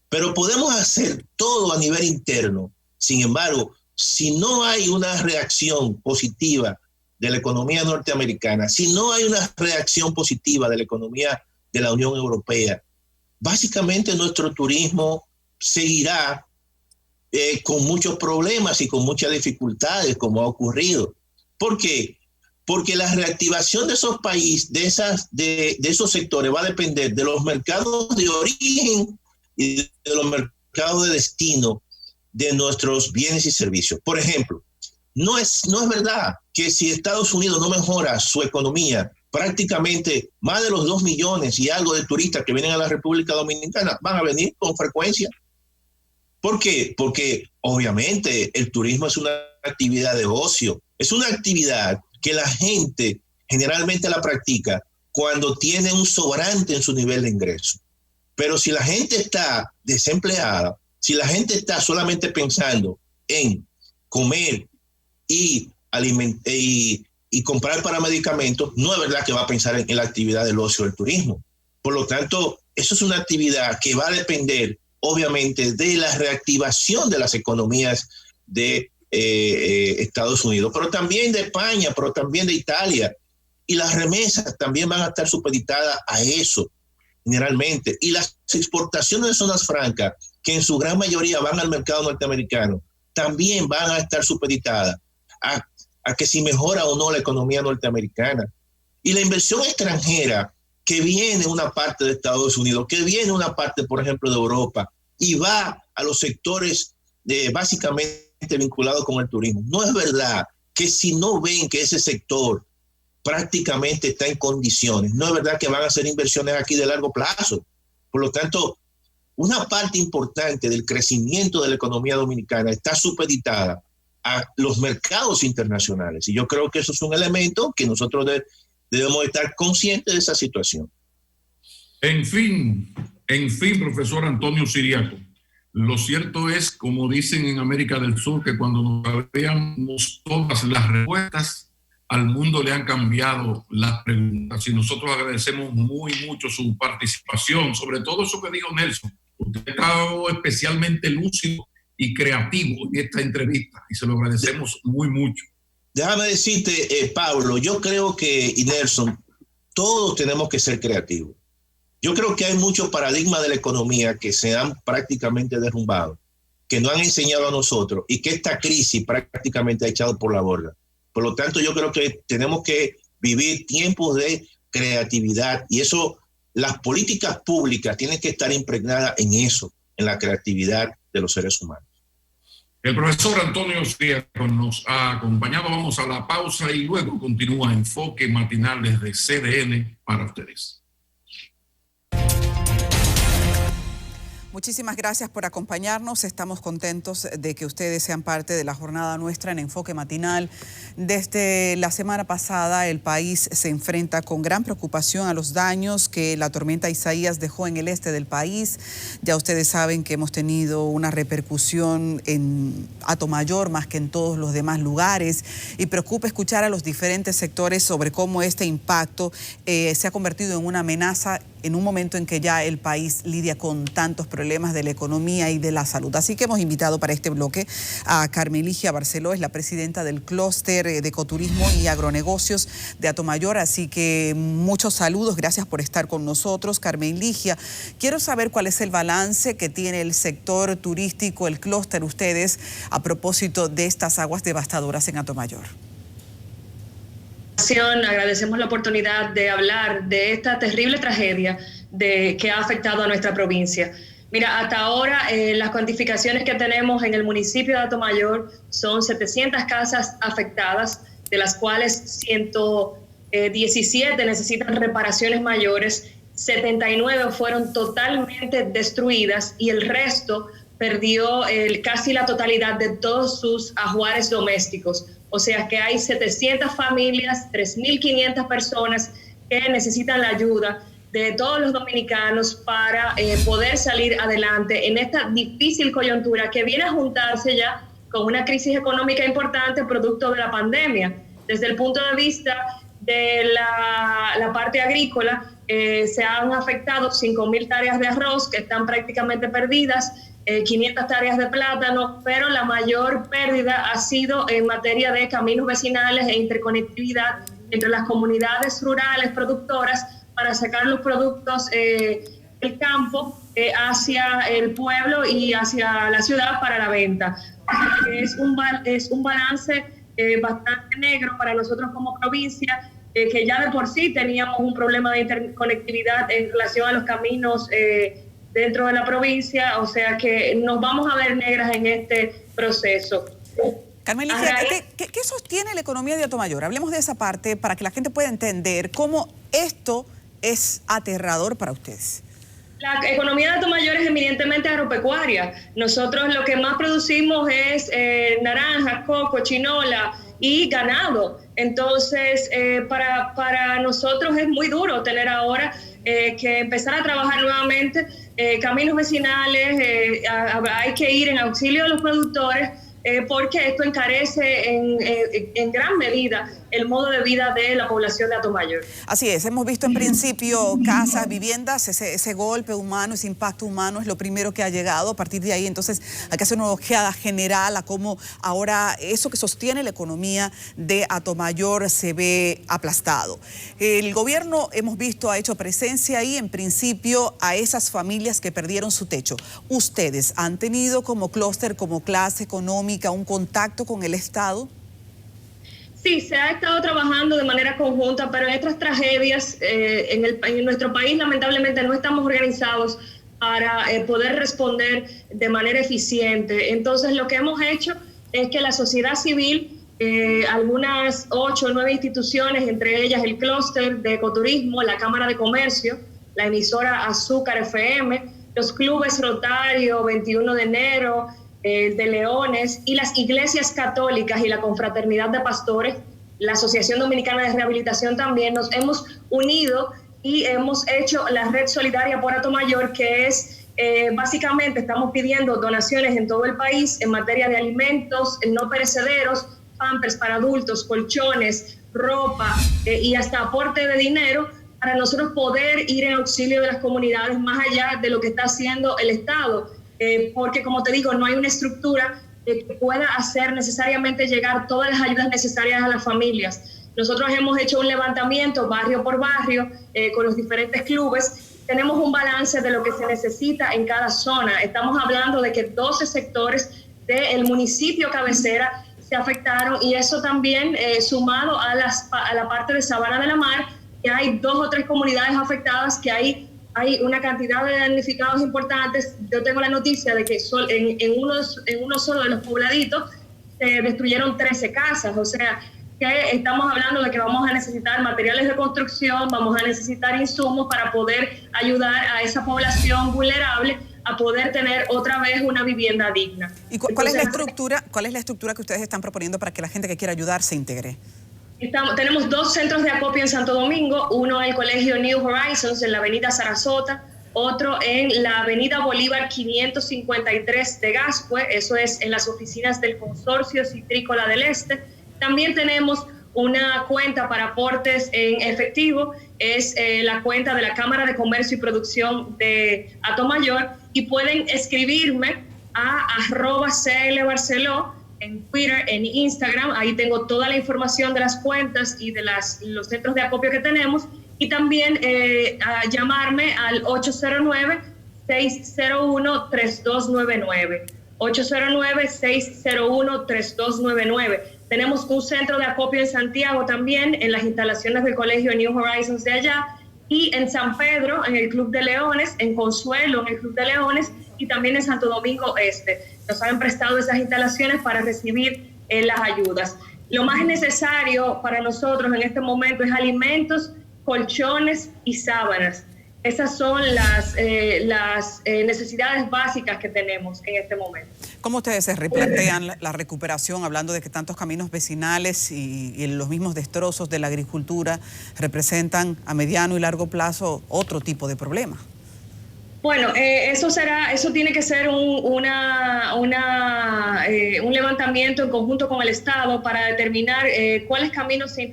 pero podemos hacer todo a nivel interno. Sin embargo, si no hay una reacción positiva de la economía norteamericana, si no hay una reacción positiva de la economía de la Unión Europea, básicamente nuestro turismo seguirá con muchos problemas y con muchas dificultades, como ha ocurrido. ¿Por qué? Porque la reactivación de esos países, de esos sectores, va a depender de los mercados de origen y de los mercados de destino de nuestros bienes y servicios. Por ejemplo, no es verdad que si Estados Unidos no mejora su economía, prácticamente más de los 2 millones y algo de turistas que vienen a la República Dominicana van a venir con frecuencia. ¿Por qué? Porque obviamente el turismo es una actividad de ocio, es una actividad que la gente generalmente la practica cuando tiene un sobrante en su nivel de ingreso. Pero si la gente está desempleada, si la gente está solamente pensando en comer y comprar para medicamentos, no es verdad que va a pensar en la actividad del ocio del turismo. Por lo tanto, eso es una actividad que va a depender, obviamente, de la reactivación de las economías de Estados Unidos, pero también de España, pero también de Italia. Y las remesas también van a estar supeditadas a eso, generalmente. Y las exportaciones de zonas francas, que en su gran mayoría van al mercado norteamericano, también van a estar supeditadas a que si mejora o no la economía norteamericana. Y la inversión extranjera que viene una parte de Estados Unidos, que viene una parte, por ejemplo, de Europa, y va a los sectores básicamente vinculados con el turismo. No es verdad que si no ven que ese sector prácticamente está en condiciones, no es verdad que van a hacer inversiones aquí de largo plazo. Por lo tanto, una parte importante del crecimiento de la economía dominicana está supeditada a los mercados internacionales. Y yo creo que eso es un elemento que nosotros debemos estar conscientes de esa situación. En fin, profesor Antonio Siriaco, lo cierto es, como dicen en América del Sur, que cuando nos sabíamos todas las respuestas, al mundo le han cambiado las preguntas. Y nosotros agradecemos mucho su participación, sobre todo eso que dijo Nelson. Usted ha estado especialmente lúcido y creativo en esta entrevista y se lo agradecemos muy mucho. Déjame decirte, Pablo, yo creo que, y Nelson, todos tenemos que ser creativos. Yo creo que hay muchos paradigmas de la economía que se han prácticamente derrumbado, que nos han enseñado a nosotros y que esta crisis prácticamente ha echado por la borda. Por lo tanto, yo creo que tenemos que vivir tiempos de creatividad y eso, las políticas públicas tienen que estar impregnadas en eso, en la creatividad de los seres humanos. El profesor Antonio Fierro nos ha acompañado. Vamos a la pausa y luego continúa Enfoque Matinal desde CDN para ustedes. Muchísimas gracias por acompañarnos. Estamos contentos de que ustedes sean parte de la jornada nuestra en Enfoque Matinal. Desde la semana pasada, el país se enfrenta con gran preocupación a los daños que la tormenta Isaías dejó en el este del país. Ya ustedes saben que hemos tenido una repercusión en Atomayor más que en todos los demás lugares y preocupa escuchar a los diferentes sectores sobre cómo este impacto se ha convertido en una amenaza en un momento en que ya el país lidia con tantos problemas de la economía y de la salud. Así que hemos invitado para este bloque a Carmen Ligia Barceló, es la presidenta del Clúster de Ecoturismo y Agronegocios de Atomayor. Así que muchos saludos, gracias por estar con nosotros, Carmen Ligia. Quiero saber cuál es el balance que tiene el sector turístico, el clúster, ustedes, a propósito de estas aguas devastadoras en Atomayor. Agradecemos la oportunidad de hablar de esta terrible tragedia que ha afectado a nuestra provincia. Mira, hasta ahora las cuantificaciones que tenemos en el municipio de Atomayor son 700 casas afectadas, de las cuales 117 necesitan reparaciones mayores, 79 fueron totalmente destruidas y el resto perdió casi la totalidad de todos sus ajuares domésticos. O sea que hay 700 familias, 3.500 personas que necesitan la ayuda de todos los dominicanos para poder salir adelante en esta difícil coyuntura que viene a juntarse ya con una crisis económica importante producto de la pandemia. Desde el punto de vista de la parte agrícola, se han afectado 5.000 hectáreas de arroz que están prácticamente perdidas, 500 hectáreas de plátano, pero la mayor pérdida ha sido en materia de caminos vecinales e interconectividad entre las comunidades rurales productoras para sacar los productos del campo hacia el pueblo y hacia la ciudad para la venta. Es un balance bastante negro para nosotros como provincia, que ya de por sí teníamos un problema de interconectividad en relación a los caminos dentro de la provincia, o sea que nos vamos a ver negras en este proceso. Carmen Ligia, ¿qué sostiene la economía de Atomayor? Hablemos de esa parte para que la gente pueda entender cómo esto es aterrador para ustedes. La economía de Atomayor es eminentemente agropecuaria. Nosotros lo que más producimos es naranja, coco, chinola y ganado. Entonces, para nosotros es muy duro tener ahora que empezar a trabajar nuevamente caminos vecinales, hay que ir en auxilio de los productores porque esto encarece en gran medida el modo de vida de la población de Atomayor. Así es, hemos visto en principio casas, viviendas, ese golpe humano, ese impacto humano es lo primero que ha llegado. A partir de ahí, entonces, hay que hacer una ojeada general a cómo ahora eso que sostiene la economía de Atomayor se ve aplastado. El gobierno, hemos visto, ha hecho presencia ahí, en principio, a esas familias que perdieron su techo. ¿Ustedes han tenido como clúster, como clase económica, un contacto con el Estado? Sí, se ha estado trabajando de manera conjunta, pero en estas tragedias en nuestro país lamentablemente no estamos organizados para poder responder de manera eficiente. Entonces lo que hemos hecho es que la sociedad civil, algunas 8 o 9 instituciones, entre ellas el Clúster de Ecoturismo, la Cámara de Comercio, la emisora Azúcar FM, los clubes Rotario, 21 de enero, de Leones y las iglesias católicas y la confraternidad de pastores, la Asociación Dominicana de Rehabilitación también, nos hemos unido y hemos hecho la Red Solidaria por Atomayor, que es básicamente estamos pidiendo donaciones en todo el país en materia de alimentos no perecederos, pampers para adultos, colchones, ropa y hasta aporte de dinero para nosotros poder ir en auxilio de las comunidades más allá de lo que está haciendo el Estado. porque como te digo, no hay una estructura que pueda hacer necesariamente llegar todas las ayudas necesarias a las familias. Nosotros hemos hecho un levantamiento barrio por barrio con los diferentes clubes. Tenemos un balance de lo que se necesita en cada zona. Estamos hablando de que 12 sectores del municipio cabecera se afectaron, y eso también sumado a la parte de Sabana de la Mar, que hay 2 o 3 comunidades afectadas, que hay una cantidad de damnificados importantes. Yo tengo la noticia de que en uno solo de los pobladitos se destruyeron 13 casas, o sea que estamos hablando de que vamos a necesitar materiales de construcción, vamos a necesitar insumos para poder ayudar a esa población vulnerable a poder tener otra vez una vivienda digna. ¿Y cuál es la estructura que ustedes están proponiendo para que la gente que quiera ayudar se integre? Tenemos 2 centros de acopio en Santo Domingo, uno en el colegio New Horizons en la avenida Sarasota, otro en la avenida Bolívar 553 de Gascue, eso es en las oficinas del Consorcio Citrícola del Este. También tenemos una cuenta para aportes en efectivo, es la cuenta de la Cámara de Comercio y Producción de Atomayor, y pueden escribirme a @CLBarceló en Twitter, en Instagram. Ahí tengo toda la información de las cuentas y de los centros de acopio que tenemos, y también a llamarme al 809-601-3299. 809-601-3299. Tenemos un centro de acopio en Santiago también, en las instalaciones del colegio New Horizons de allá, y en San Pedro, en el Club de Leones, en Consuelo, en el Club de Leones, y también en Santo Domingo Este. Nos han prestado esas instalaciones para recibir las ayudas. Lo más necesario para nosotros en este momento es alimentos, colchones y sábanas. Esas son las necesidades básicas que tenemos en este momento. ¿Cómo ustedes se replantean la recuperación, hablando de que tantos caminos vecinales y los mismos destrozos de la agricultura representan a mediano y largo plazo otro tipo de problema? Bueno, eso tiene que ser un levantamiento en conjunto con el Estado para determinar cuáles caminos se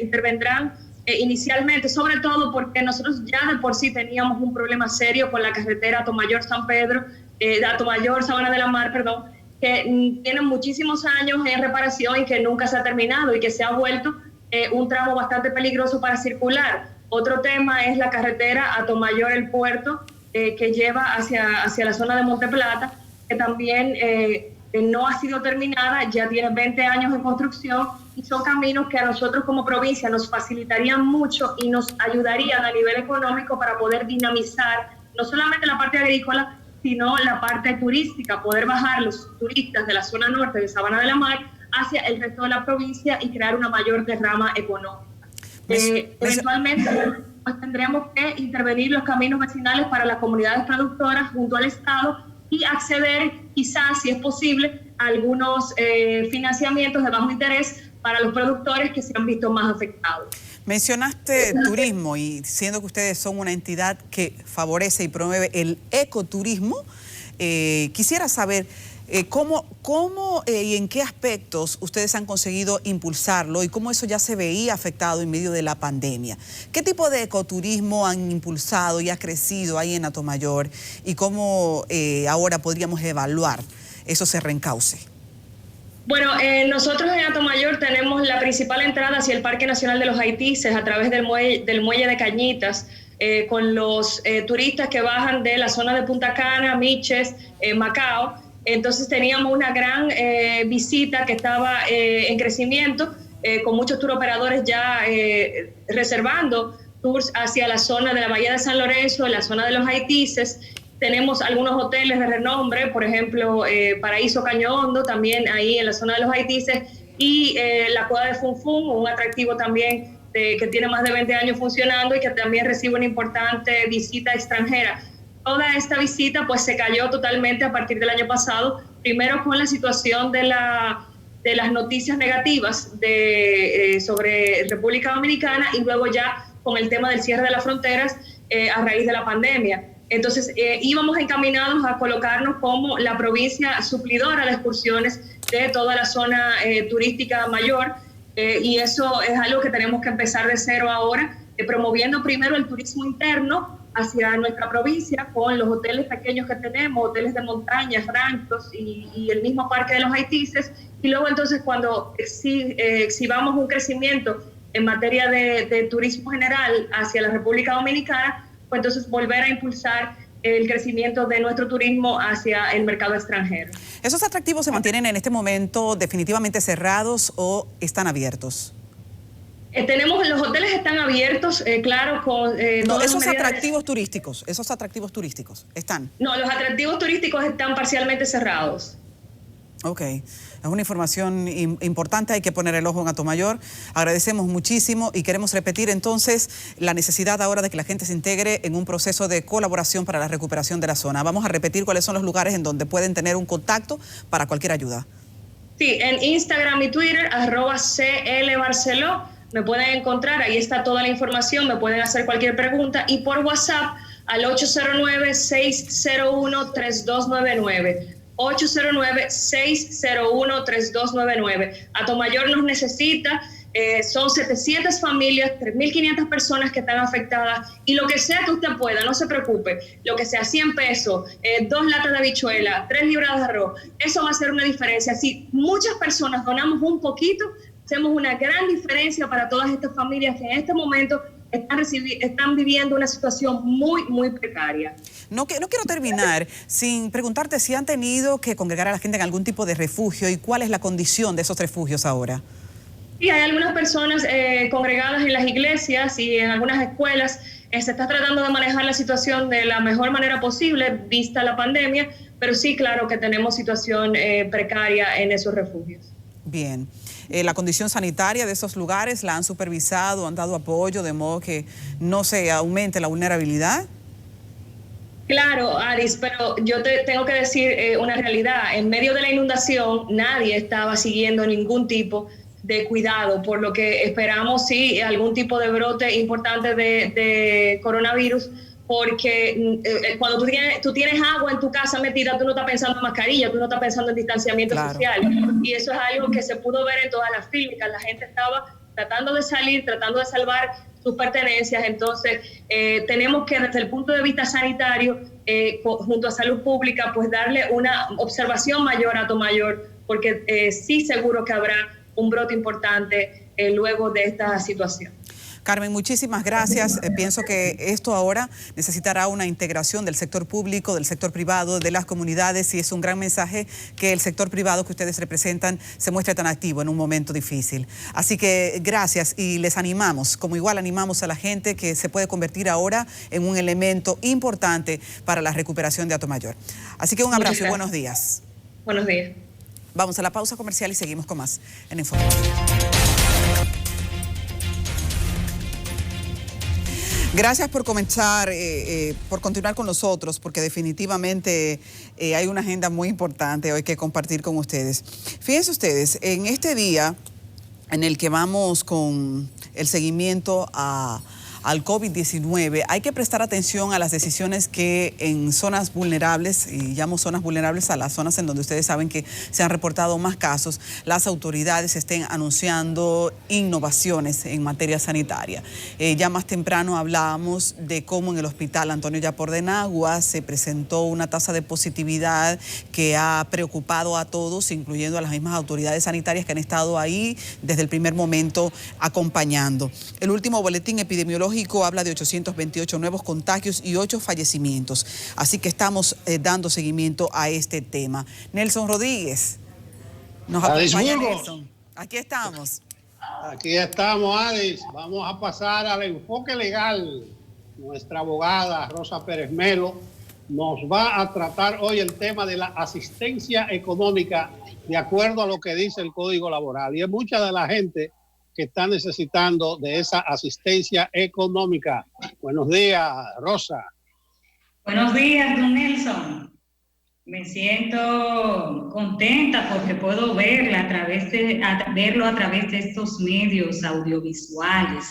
intervendrán inicialmente, sobre todo porque nosotros ya de por sí teníamos un problema serio con la carretera Atomayor-San Pedro, Atomayor-Sabana de la Mar, perdón, que tiene muchísimos años en reparación y que nunca se ha terminado y que se ha vuelto un tramo bastante peligroso para circular. Otro tema es la carretera Atomayor-El Puerto, que lleva hacia la zona de Monteplata, que también no ha sido terminada, ya tiene 20 años en construcción, y son caminos que a nosotros como provincia nos facilitarían mucho y nos ayudarían a nivel económico para poder dinamizar no solamente la parte agrícola, sino la parte turística, poder bajar los turistas de la zona norte de Sabana de la Mar hacia el resto de la provincia y crear una mayor derrama económica. Eventualmente pues, tendremos que intervenir los caminos vecinales para las comunidades productoras junto al Estado y acceder, quizás, si es posible, a algunos financiamientos de bajo interés para los productores que se han visto más afectados. Mencionaste turismo, y siendo que ustedes son una entidad que favorece y promueve el ecoturismo, quisiera saber cómo y en qué aspectos ustedes han conseguido impulsarlo y cómo eso ya se veía afectado en medio de la pandemia. ¿Qué tipo de ecoturismo han impulsado y ha crecido ahí en Atomayor, y cómo ahora podríamos evaluar ese reencauce? Bueno, nosotros en Atomayor tenemos la principal entrada hacia el Parque Nacional de los Haitises a través del muelle de Cañitas, con los turistas que bajan de la zona de Punta Cana, Miches, Macao. Entonces teníamos una gran visita que estaba en crecimiento, con muchos tour operadores ya reservando tours hacia la zona de la Bahía de San Lorenzo, la zona de los Haitises. Tenemos algunos hoteles de renombre, por ejemplo, Paraíso Caño Hondo, también ahí en la zona de los Haitises, y la Cueva de Funfun, un atractivo también que tiene más de 20 años funcionando y que también recibe una importante visita extranjera. Toda esta visita pues se cayó totalmente a partir del año pasado, primero con la situación de las noticias negativas sobre República Dominicana, y luego ya con el tema del cierre de las fronteras a raíz de la pandemia. Entonces íbamos encaminados a colocarnos como la provincia suplidora de excursiones de toda la zona turística mayor, y eso es algo que tenemos que empezar de cero ahora, promoviendo primero el turismo interno hacia nuestra provincia con los hoteles pequeños que tenemos, hoteles de montaña, ranchos y el mismo Parque de los Haitises. Y luego entonces cuando exhibamos un crecimiento en materia de turismo general hacia la República Dominicana, pues entonces volver a impulsar el crecimiento de nuestro turismo hacia el mercado extranjero. ¿Esos atractivos se mantienen en este momento definitivamente cerrados o están abiertos? Los hoteles están abiertos, claro, con no, esos atractivos turísticos están. No, los atractivos turísticos están parcialmente cerrados. Ok, es una información importante, hay que poner el ojo en Atomayor. Agradecemos muchísimo y queremos repetir entonces la necesidad ahora de que la gente se integre en un proceso de colaboración para la recuperación de la zona. Vamos a repetir cuáles son los lugares en donde pueden tener un contacto para cualquier ayuda. Sí, en Instagram y Twitter, @CLBarceló. Me pueden encontrar, ahí está toda la información, me pueden hacer cualquier pregunta y por WhatsApp al 809-601-3299. 809-601-3299. Atomayor nos necesita, son 700 familias, 3.500 personas que están afectadas y lo que sea que usted pueda, no se preocupe, lo que sea 100 pesos, 2 latas de habichuela, 3 libras de arroz, eso va a hacer una diferencia. Si muchas personas donamos un poquito, hacemos una gran diferencia para todas estas familias que en este momento están viviendo una situación muy, muy precaria. No quiero terminar sin preguntarte si han tenido que congregar a la gente en algún tipo de refugio y cuál es la condición de esos refugios ahora. Sí, hay algunas personas congregadas en las iglesias y en algunas escuelas. Se está tratando de manejar la situación de la mejor manera posible, vista la pandemia, pero sí, claro que tenemos situación precaria en esos refugios. Bien. La condición sanitaria de esos lugares, ¿la han supervisado, han dado apoyo de modo que no se aumente la vulnerabilidad? Claro, Aris, pero yo te tengo que decir una realidad. En medio de la inundación, nadie estaba siguiendo ningún tipo de cuidado, por lo que esperamos, sí, algún tipo de brote importante de coronavirus, porque cuando tú tienes agua en tu casa metida, tú no estás pensando en mascarilla, tú no estás pensando en distanciamiento social. Y eso es algo que se pudo ver en todas las clínicas. La gente estaba tratando de salir, tratando de salvar sus pertenencias. Entonces, tenemos que, desde el punto de vista sanitario, junto a Salud Pública, pues darle una observación mayor a Atomayor, porque sí seguro que habrá un brote importante luego de esta situación. Carmen, muchísimas gracias. Pienso que esto ahora necesitará una integración del sector público, del sector privado, de las comunidades, y es un gran mensaje que el sector privado que ustedes representan se muestre tan activo en un momento difícil. Así que gracias y les animamos, como igual animamos a la gente que se puede convertir ahora en un elemento importante para la recuperación de Atomayor. Así que un abrazo y buenos días. Buenos días. Vamos a la pausa comercial y seguimos con más en Información. Gracias por comenzar, por continuar con nosotros, porque definitivamente hay una agenda muy importante hoy que compartir con ustedes. Fíjense ustedes, en este día en el que vamos con el seguimiento al COVID-19, hay que prestar atención a las decisiones que en zonas vulnerables, y llamo zonas vulnerables a las zonas en donde ustedes saben que se han reportado más casos, las autoridades estén anunciando innovaciones en materia sanitaria. Ya más temprano hablábamos de cómo en el hospital Antonio Yapor de Nagua se presentó una tasa de positividad que ha preocupado a todos, incluyendo a las mismas autoridades sanitarias que han estado ahí desde el primer momento acompañando. El último boletín epidemiológico habla de 828 nuevos contagios y 8 fallecimientos. Así que estamos dando seguimiento a este tema. Nelson Rodríguez nos acompaña. Nelson. Aquí estamos. Aquí estamos, Adis. Vamos a pasar al enfoque legal. Nuestra abogada Rosa Pérez Melo nos va a tratar hoy el tema de la asistencia económica de acuerdo a lo que dice el Código Laboral. Y es mucha de la gente que está necesitando de esa asistencia económica. Buenos días, Rosa. Buenos días, don Nelson. Me siento contenta porque puedo verlo a través de estos medios audiovisuales.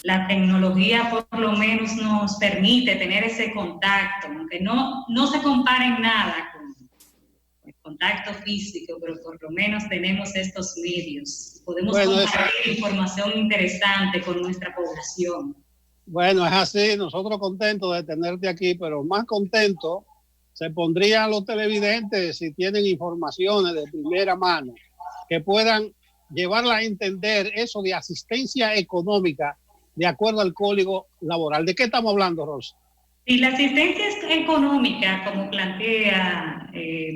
La tecnología por lo menos nos permite tener ese contacto, aunque no se compara en nada con el contacto físico, pero por lo menos tenemos estos medios. Podemos compartir información interesante con nuestra población. Bueno, es así, nosotros contentos de tenerte aquí, pero más contentos se pondrían los televidentes si tienen informaciones de primera mano que puedan llevarla a entender eso de asistencia económica de acuerdo al Código Laboral. ¿De qué estamos hablando, Rosa? Y la asistencia económica, como plantea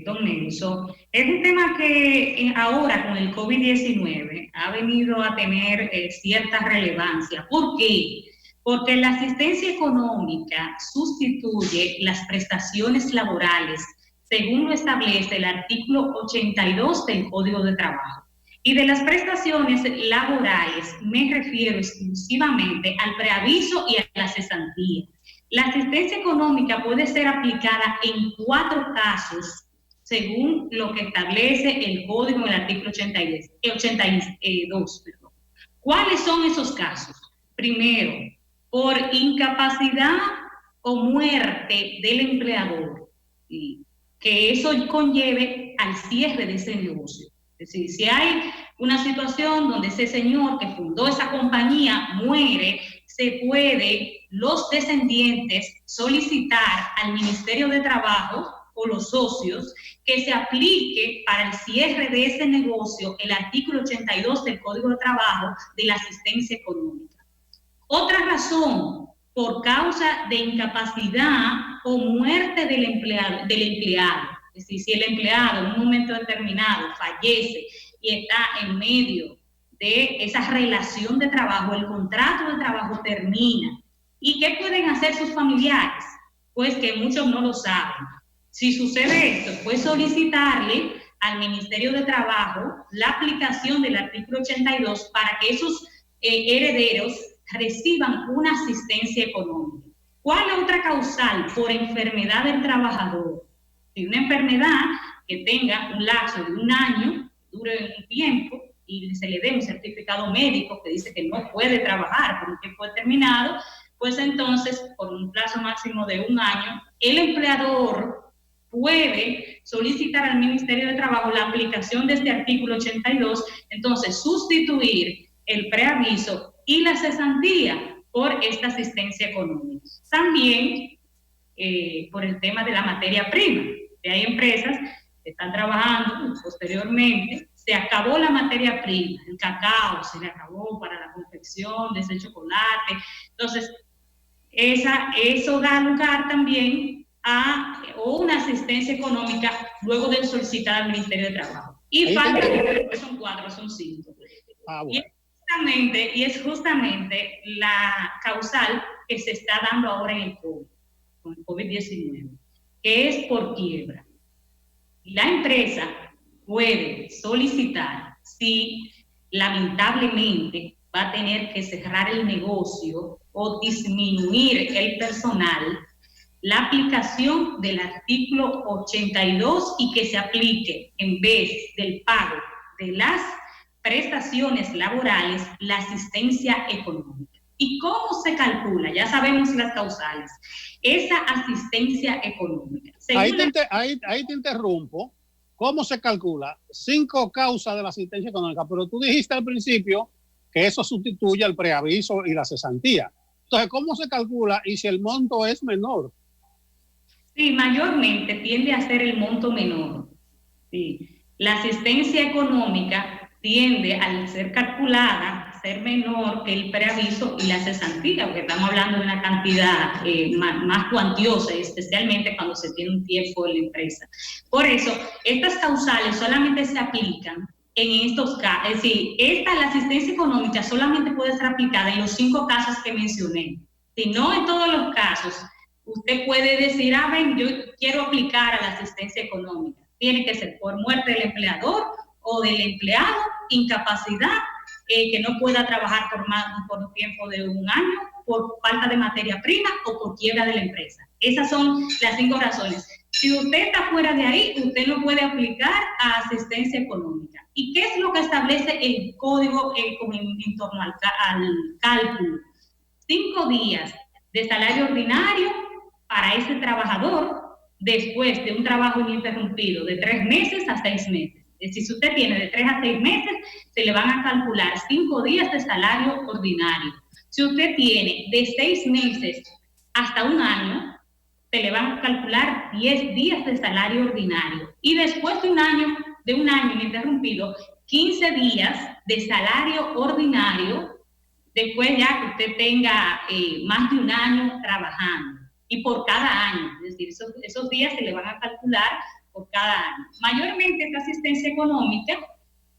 don Nelson, es un tema que ahora con el COVID-19 ha venido a tener cierta relevancia. ¿Por qué? Porque la asistencia económica sustituye las prestaciones laborales, según lo establece el artículo 82 del Código de Trabajo. Y de las prestaciones laborales me refiero exclusivamente al preaviso y a la cesantía. La asistencia económica puede ser aplicada en 4 casos, según lo que establece el Código en el artículo 82. ¿Cuáles son esos casos? Primero, por incapacidad o muerte del empleador, ¿sí?, que eso conlleve al cierre de ese negocio. Es decir, si hay una situación donde ese señor que fundó esa compañía muere, se puede los descendientes solicitar al Ministerio de Trabajo o los socios que se aplique para el cierre de ese negocio el artículo 82 del Código de Trabajo de la asistencia económica. Otra razón, por causa de incapacidad o muerte del empleado. Es decir, si el empleado en un momento determinado fallece y está en medio de esa relación de trabajo, el contrato de trabajo termina. ¿Y qué pueden hacer sus familiares? Pues que muchos no lo saben. Si sucede esto, pues solicitarle al Ministerio de Trabajo la aplicación del artículo 82 para que esos herederos reciban una asistencia económica. ¿Cuál es otra causal? Por enfermedad del trabajador. Si una enfermedad que tenga un lapso de 1 año, dure un tiempo, y se le dé un certificado médico que dice que no puede trabajar por un tiempo determinado, pues entonces, por un plazo máximo de 1 año, el empleador puede solicitar al Ministerio de Trabajo la aplicación de este artículo 82, entonces sustituir el preaviso y la cesantía por esta asistencia económica. También por el tema de la materia prima, que hay empresas que están trabajando posteriormente, se acabó la materia prima, el cacao se le acabó para la confección de ese chocolate. Entonces, eso da lugar también a una asistencia económica luego de solicitar al Ministerio de Trabajo. Y falta, son 4, son 5. Bueno. Y es justamente la causal que se está dando ahora en el COVID, con el COVID-19, que es por quiebra. La empresa puede solicitar, si lamentablemente va a tener que cerrar el negocio o disminuir el personal, la aplicación del artículo 82 y que se aplique en vez del pago de las prestaciones laborales, la asistencia económica. ¿Y cómo se calcula? Ya sabemos las causales. Esa asistencia económica. Ahí te interrumpo. ¿Cómo se calcula? 5 causas de la asistencia económica, pero tú dijiste al principio que eso sustituye al preaviso y la cesantía. Entonces, ¿cómo se calcula y si el monto es menor? Sí, mayormente tiende a ser el monto menor. Sí. La asistencia económica tiende, al ser calculada, a ser menor que el preaviso y la cesantía, porque estamos hablando de una cantidad más cuantiosa, especialmente cuando se tiene un tiempo en la empresa. Por eso, estas causales solamente se aplican en estos casos. Es decir, la asistencia económica solamente puede ser aplicada en los 5 casos que mencioné. Si no en todos los casos, usted puede decir, yo quiero aplicar a la asistencia económica. Tiene que ser por muerte del empleador o del empleado, incapacidad, que no pueda trabajar por un tiempo de 1 año, por falta de materia prima o por quiebra de la empresa. Esas son las 5 razones. Si usted está fuera de ahí, usted no puede aplicar a asistencia económica. ¿Y qué es lo que establece el código en torno al cálculo? 5 días de salario ordinario para ese trabajador después de un trabajo ininterrumpido de 3 meses a 6 meses. Es decir, si usted tiene de 3 a 6 meses, se le van a calcular 5 días de salario ordinario. Si usted tiene de 6 meses hasta un año, se le van a calcular 10 días de salario ordinario. Y después de un año ininterrumpido, 15 días de salario ordinario, después ya que usted tenga más de un año trabajando. Y por cada año, es decir, esos días se le van a calcular por cada año. Mayormente esta asistencia económica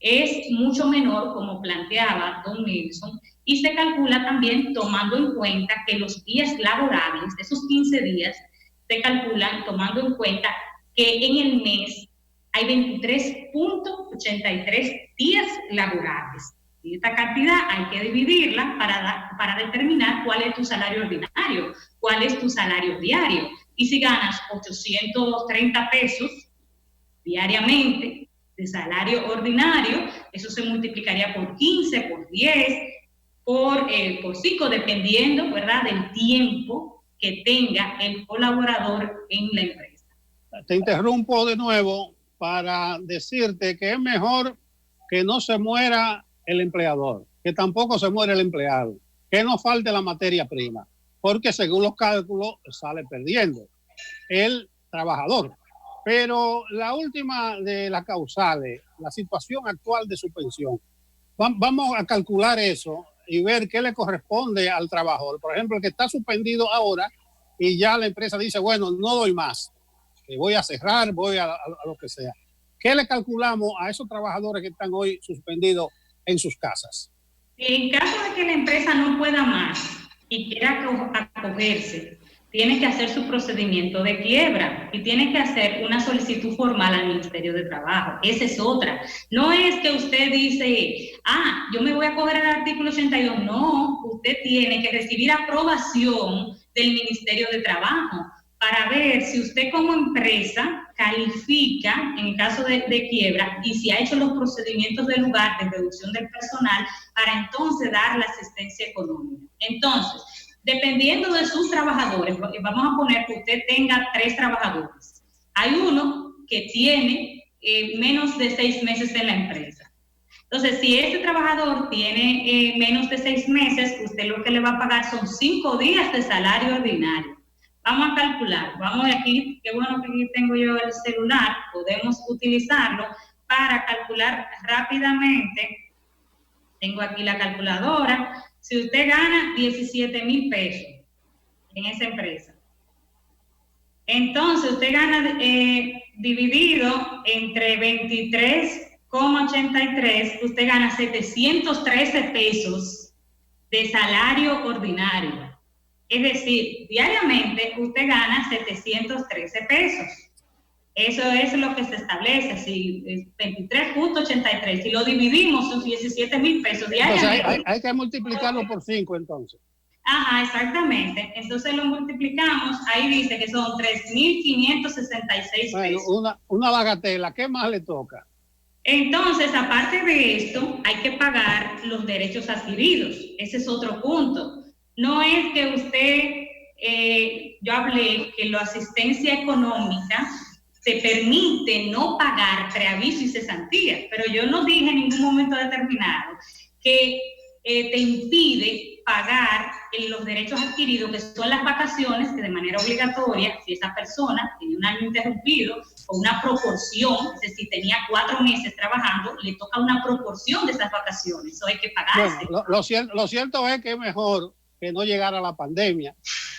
es mucho menor, como planteaba don Nelson, y se calcula también tomando en cuenta que los días laborables, de esos 15 días, se calculan tomando en cuenta que en el mes hay 23.83 días laborables. Y esta cantidad hay que dividirla para determinar cuál es tu salario ordinario, cuál es tu salario diario. Y si ganas 830 pesos diariamente de salario ordinario, eso se multiplicaría por 15, por 10, por 5, dependiendo, ¿verdad?, del tiempo que tenga el colaborador en la empresa. Te interrumpo de nuevo para decirte que es mejor que no se muera el empleador, que tampoco se muera el empleado, que no falte la materia prima, porque según los cálculos sale perdiendo el trabajador. Pero la última de las causales, la situación actual de su pensión, vamos a calcular eso y ver qué le corresponde al trabajador. Por ejemplo, el que está suspendido ahora y ya la empresa dice, bueno, no doy más, voy a cerrar, voy a lo que sea. ¿Qué le calculamos a esos trabajadores que están hoy suspendidos en sus casas? En caso de que la empresa no pueda más y quiera acogerse, tiene que hacer su procedimiento de quiebra y tiene que hacer una solicitud formal al Ministerio de Trabajo. Esa es otra. No es que usted dice, yo me voy a acoger al artículo 82. No, usted tiene que recibir aprobación del Ministerio de Trabajo para ver si usted como empresa califica en el caso de quiebra y si ha hecho los procedimientos del lugar de reducción del personal para entonces dar la asistencia económica. Entonces, dependiendo de sus trabajadores, vamos a poner que usted tenga 3 trabajadores. Hay uno que tiene menos de 6 meses en la empresa. Entonces, si este trabajador tiene menos de 6 meses, usted lo que le va a pagar son 5 días de salario ordinario. Vamos a calcular, vamos aquí, qué bueno que aquí tengo yo el celular, podemos utilizarlo para calcular rápidamente. Tengo aquí la calculadora. Si usted gana 17,000 pesos en esa empresa, entonces usted gana dividido entre 23,83, usted gana 713 pesos de salario ordinario. Es decir, diariamente usted gana 713 pesos. Eso es lo que se establece, si 23.83, si lo dividimos son 17,000 pesos diariamente. Entonces hay que multiplicarlo por 5 entonces. Ajá, exactamente. Entonces lo multiplicamos, ahí dice que son 3,566 pesos. Bueno, una bagatela, ¿qué más le toca? Entonces, aparte de esto, hay que pagar los derechos adquiridos. Ese es otro punto. No es que usted, yo hablé que la asistencia económica te permite no pagar preaviso y cesantía, pero yo no dije en ningún momento determinado que te impide pagar los derechos adquiridos, que son las vacaciones, que de manera obligatoria, si esa persona tiene un año interrumpido o una proporción, es decir, tenía 4 meses trabajando, le toca una proporción de esas vacaciones, eso hay que pagarse. Bueno, lo cierto es que es mejor que no llegara la pandemia,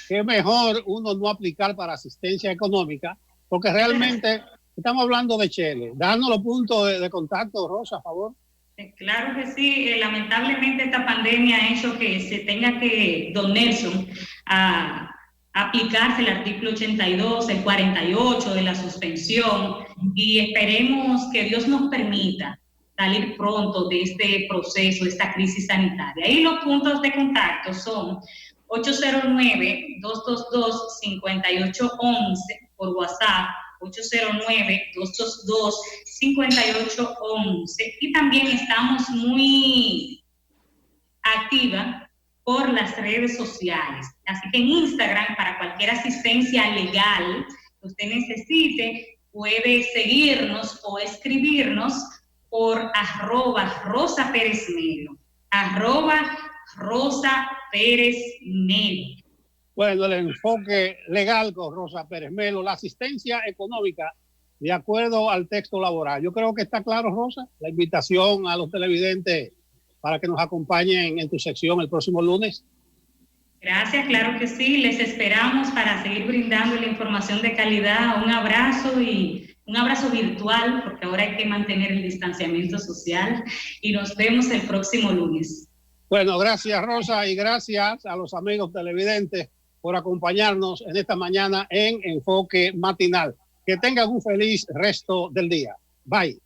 que es mejor uno no aplicar para asistencia económica, porque realmente estamos hablando de Chile. Danos los puntos de contacto, Rosa, a favor. Claro que sí. Lamentablemente esta pandemia ha hecho que se tenga que, don Nelson, a aplicarse el artículo 82, el 48 de la suspensión, y esperemos que Dios nos permita salir pronto de este proceso, de esta crisis sanitaria. Ahí los puntos de contacto son 809-222-5811 por WhatsApp, 809-222-5811, y también estamos muy activas por las redes sociales. Así que en Instagram, para cualquier asistencia legal que usted necesite, puede seguirnos o escribirnos por @Rosa Pérez Melo, Rosa Pérez Melo. Bueno, el enfoque legal con Rosa Pérez Melo, la asistencia económica de acuerdo al texto laboral. Yo creo que está claro, Rosa, la invitación a los televidentes para que nos acompañen en tu sección el próximo lunes. Gracias, claro que sí. Les esperamos para seguir brindando la información de calidad. Un abrazo y un abrazo virtual, porque ahora hay que mantener el distanciamiento social, y nos vemos el próximo lunes. Bueno, gracias, Rosa, y gracias a los amigos televidentes por acompañarnos en esta mañana en Enfoque Matinal. Que tengan un feliz resto del día. Bye.